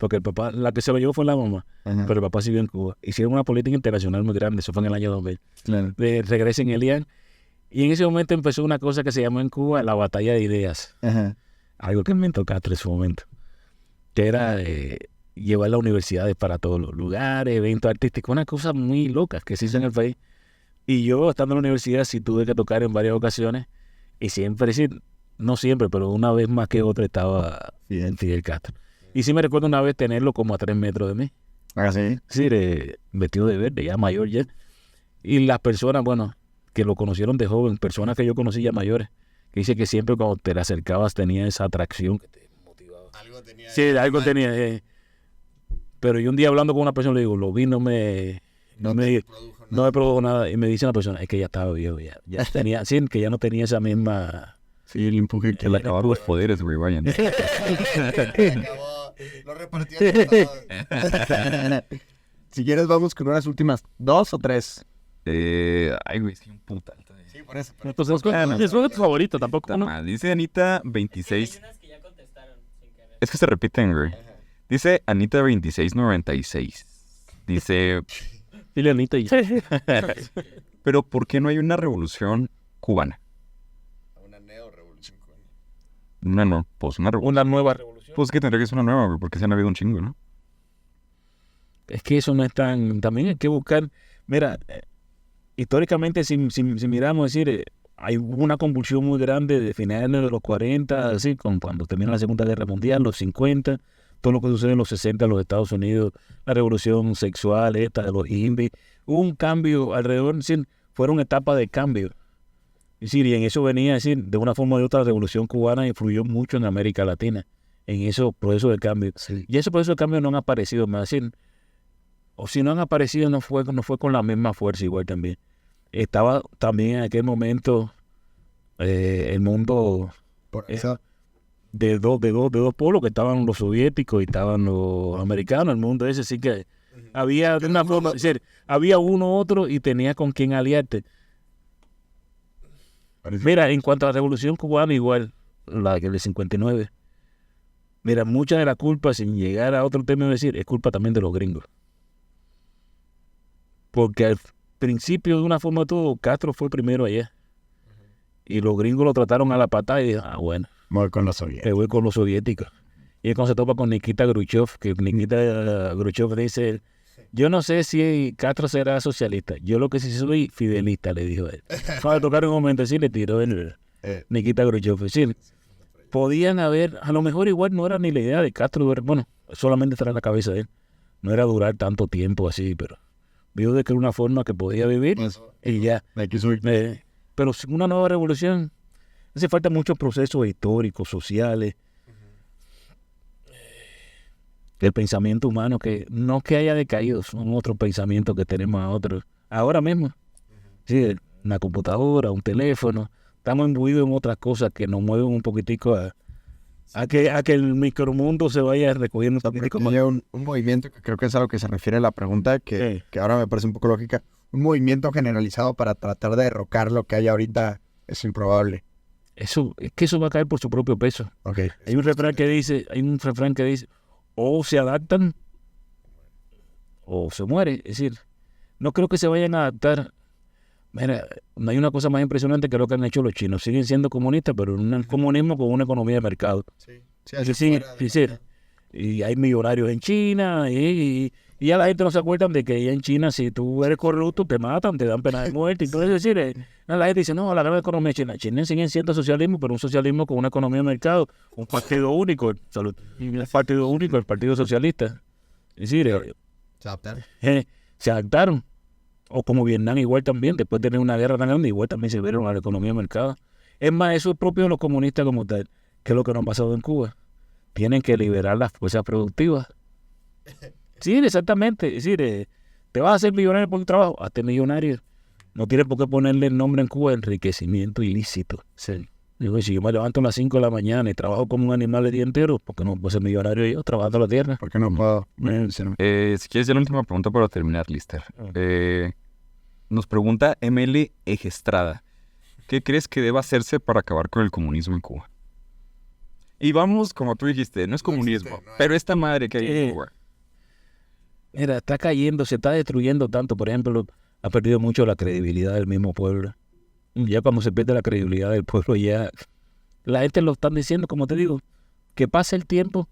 Porque el papá, la que se lo llevó fue la mamá, pero el papá siguió en Cuba. Hicieron una política internacional muy grande, eso fue en el año 2000. Claro. De regresen Elian. Y en ese momento empezó una cosa que se llamó en Cuba la batalla de ideas. Algo que inventó Castro en su momento. Que era llevar las universidades para todos los lugares, eventos artísticos, una cosa muy loca que se hizo en el país. Y yo, estando en la universidad, sí tuve que tocar en varias ocasiones. Y siempre, sí, no siempre, pero una vez más que otra estaba Fidel Castro. Y sí me recuerdo una vez tenerlo como a 3 metros de mí. ¿Ah, sí? Sí, vestido de verde, ya mayor ya. Y las personas, bueno, que lo conocieron de joven, personas que yo conocí ya mayores, que dice que siempre cuando te le acercabas tenía esa atracción que te motivaba. Algo tenía. Sí, algo tenía. Pero yo un día hablando con una persona le digo, lo vi, no me produjo nada. Y me dice una persona, es que ya estaba viejo, ya tenía, sí, que ya no tenía esa misma... Sí, el empuje Que le acabaron los poderes, güey, vayan. Lo repartió. Si quieres, vamos con unas últimas 2 o 3. Ay, güey, sí, un puta. Sí, por eso. Entonces, es tu favorito tampoco, ¿no? Dice Anita 26. Hay unas que ya contestaron sin querer. Es que se repiten, güey. Dice Anita 2696. Dice, Dile a Anita y pero ¿por qué no hay una revolución cubana? Una neo-revolución cubana. Una revolución. Una nueva revolución. Pues que tendría que ser una nueva, güey, porque se han habido un chingo, ¿no? Es que eso no es tan... También hay que buscar... Mira, históricamente, si miramos, es decir, hay una convulsión muy grande de finales de los 40, así, cuando termina la Segunda Guerra Mundial, los 50, todo lo que sucede en los 60 en los Estados Unidos, la revolución sexual esta de los hippies, hubo un cambio alrededor, es decir, fueron etapas de cambio. Es decir, y en eso venía, es decir, de una forma u otra, la revolución cubana influyó mucho en América Latina, en esos procesos de cambio. Sí. Y esos procesos de cambio no han aparecido más, es decir, o si no han aparecido, no fue con la misma fuerza igual también. Estaba también en aquel momento el mundo Por eso. de dos polos, que estaban los soviéticos y estaban los americanos, el mundo ese sí que había de una forma, es decir, había uno otro y tenía con quién aliarte. Mira, en cuanto a la revolución cubana, igual, la que del 59, mira, mucha de la culpa, sin llegar a otro término, decir, es culpa también de los gringos. Porque al principio, de una forma o todo, Castro fue el primero allá. Y los gringos lo trataron a la patada y dijeron, bueno, Voy con los soviéticos. me voy con los soviéticos. Y es cuando se topa con Nikita Khrushchev, que Nikita Khrushchev dice, yo no sé si Castro será socialista, yo lo que sí soy fidelista, le dijo él. Cuando tocaron un momento así, le tiró el Nikita Khrushchev. Es decir, podían haber, a lo mejor igual no era ni la idea de Castro, bueno, solamente estar en la cabeza de él. No era durar tanto tiempo así, pero vio de que era una forma que podía vivir y ya. Aquí soy. Pero sin una nueva revolución hace falta muchos procesos históricos, sociales. El pensamiento humano que no que haya decaído, son otros pensamientos que tenemos ahora mismo. Sí, una computadora, un teléfono, estamos imbuidos en otras cosas que nos mueven un poquitico a que el micromundo se vaya recogiendo un poquitico más. Hay un movimiento que creo que es a lo que se refiere la pregunta, que ahora me parece un poco lógica. Un movimiento generalizado para tratar de derrocar lo que hay ahorita es improbable. eso va a caer por su propio peso. Ok. Hay un refrán que dice, o se adaptan o se muere. Es decir, no creo que se vayan a adaptar. Mira, no hay una cosa más impresionante que lo que han hecho los chinos. Siguen siendo comunistas, pero un comunismo con una economía de mercado. Sí. Y hay millonarios en China y ya la gente no se acuerda de que allá en China si tú eres corrupto te matan, te dan pena de muerte. Entonces, es decir, la gente dice, no, la gran economía china. China siguen siendo socialismo, pero un socialismo con una economía de mercado, un partido único, el Partido Socialista. Es decir, se adaptaron. O como Vietnam igual también, después de tener una guerra tan grande, igual también se vieron a la economía de mercado. Es más, eso es propio de los comunistas como tal, que es lo que no ha pasado en Cuba. Tienen que liberar las fuerzas productivas. Sí, exactamente. Es decir, te vas a hacer millonario por tu trabajo, hazte millonario. No tienes por qué ponerle el nombre en Cuba enriquecimiento ilícito. Sí. Digo, si yo me levanto a las 5 de la mañana y trabajo como un animal el día entero, ¿por qué no puedo ser millonario yo trabajando la tierra? ¿Por qué no puedo? Si quieres ya la última pregunta para terminar, Lister. Nos pregunta ML Egestrada. ¿Qué crees que deba hacerse para acabar con el comunismo en Cuba? Y vamos, como tú dijiste, no es comunismo, pero esta madre que hay en Cuba. Mira, está cayendo, se está destruyendo tanto. Por ejemplo, ha perdido mucho la credibilidad del mismo pueblo. Ya cuando se pierde la credibilidad del pueblo, ya la gente lo están diciendo, como te digo, que pase el tiempo.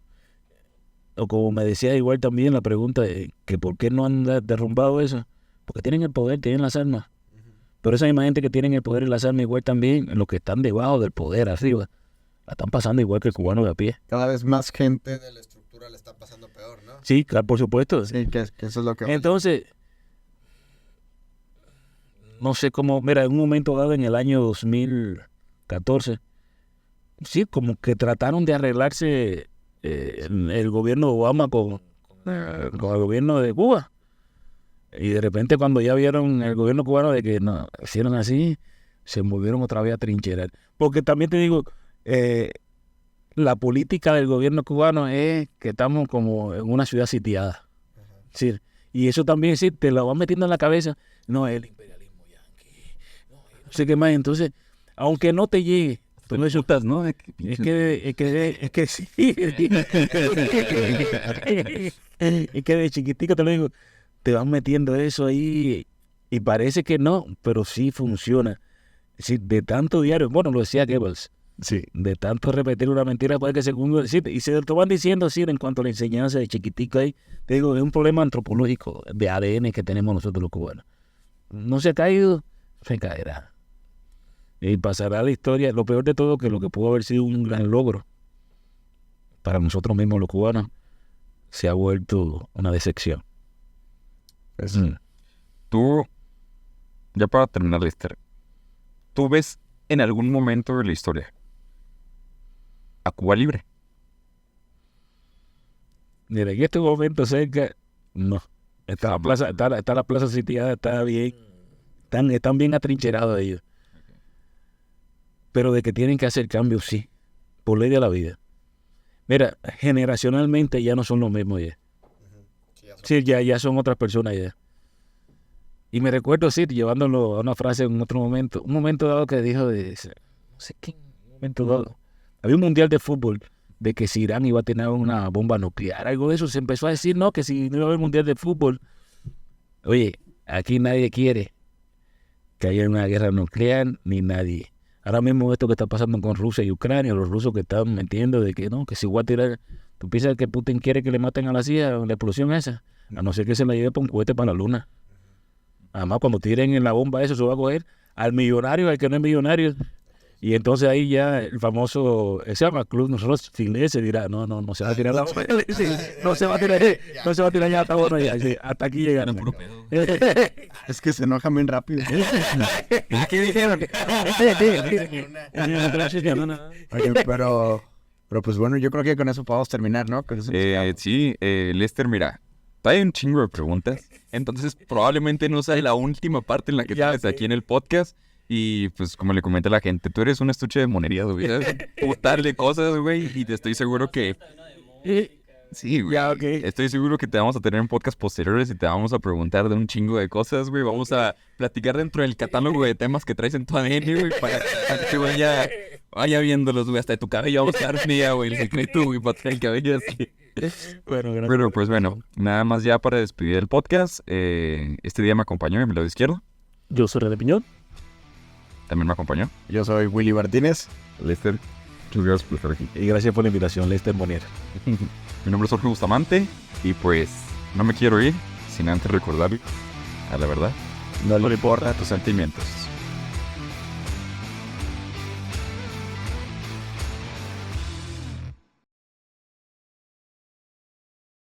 O como me decía igual también la pregunta de que por qué no han derrumbado eso. Porque tienen el poder, tienen las armas. Pero esa misma gente que tienen el poder y las armas igual también, los que están debajo del poder arriba, la están pasando igual que el cubano de a pie. Cada vez más gente de la estructura le está pasando peor, ¿no? Sí, claro, por supuesto. Sí, que eso es lo que... Entonces, no sé cómo, mira, en un momento dado en el año 2014, sí, como que trataron de arreglarse el gobierno de Obama con el gobierno de Cuba. Y de repente cuando ya vieron el gobierno cubano de que no hicieron así, se volvieron otra vez a trincherar. Porque también te digo, la política del gobierno cubano es que estamos como en una ciudad sitiada. Sí, y eso también sí, te lo van metiendo en la cabeza. No, el imperialismo yanqui, no sé qué más. Entonces, aunque no te llegue, tú me asustas, ¿no? Es que sí. Es que de chiquitico te lo digo, te van metiendo eso ahí y parece que no, pero sí funciona. Es decir, de tanto diario, bueno, lo decía Goebbels, sí, de tanto repetir una mentira puede que segundo decirte, y se lo van diciendo así en cuanto a la enseñanza de chiquitico ahí, te digo, es un problema antropológico de ADN que tenemos nosotros los cubanos. No se ha caído, se caerá. Y pasará la historia, lo peor de todo que lo que pudo haber sido un gran logro para nosotros mismos los cubanos, se ha vuelto una decepción. Tú, ya para terminar, Lister, ¿tú ves en algún momento de la historia a Cuba libre? Mira, en este momento cerca, no. Está la plaza sitiada, está bien. Están bien atrincherados ellos. Pero de que tienen que hacer cambios, sí. Por ley de la vida. Mira, generacionalmente ya no son los mismos ya. Sí, ya son otras personas ya. Y me recuerdo, sí, llevándolo a una frase en otro momento. Un momento dado que dijo no sé qué, un momento dado. Había un mundial de fútbol de que si Irán iba a tener una bomba nuclear, algo de eso. Se empezó a decir, no, que si no iba a haber mundial de fútbol. Oye, aquí nadie quiere que haya una guerra nuclear, ni nadie. Ahora mismo esto que está pasando con Rusia y Ucrania, los rusos que están metiendo de que no, que si va a tirar... ¿Tú piensas que Putin quiere que le maten a la CIA la explosión esa? A no ser que se la lleve por un cohete para la luna. Además, cuando tiren en la bomba eso, se va a coger al millonario, al que no es millonario. Y entonces ahí ya el famoso, se llama Club Rothschild, se dirá, no se va a tirar la bomba. Sí, no se va a tirar ya, está bueno ya. Sí, hasta aquí llegaron. Es que se enojan bien rápido. ¿Qué dijeron? Pero pues bueno, yo creo que con eso podemos terminar, ¿no? Sí, Lester, mira, hay un chingo de preguntas, entonces probablemente no sea la última parte en la que estás aquí en el podcast. Y pues como le comenté a la gente, tú eres un estuche de monerías, güey. Darle cosas, güey, y te estoy seguro que... Sí, güey. Ya, okay. Estoy seguro que te vamos a tener en podcast posteriores y te vamos a preguntar de un chingo de cosas, güey. Vamos a platicar dentro del catálogo de temas que traes en tu ADN, güey, para que vaya Vaya viéndolos, güey, hasta de tu cabello vamos a dar mía, güey, el secreto, güey, para tener el cabello así. Bueno, gracias. Bueno, pues bueno, nada más ya para despedir el podcast. Este día me acompañó en mi lado izquierdo. Yo soy René Piñón. También me acompañó Yo soy Willy Martínez. Lester. Muchas gracias por estar aquí. Y gracias por la invitación, Lester Monier. Mi nombre es Jorge Bustamante y pues no me quiero ir sin antes recordarle a la verdad. No No le le importa tus sentimientos.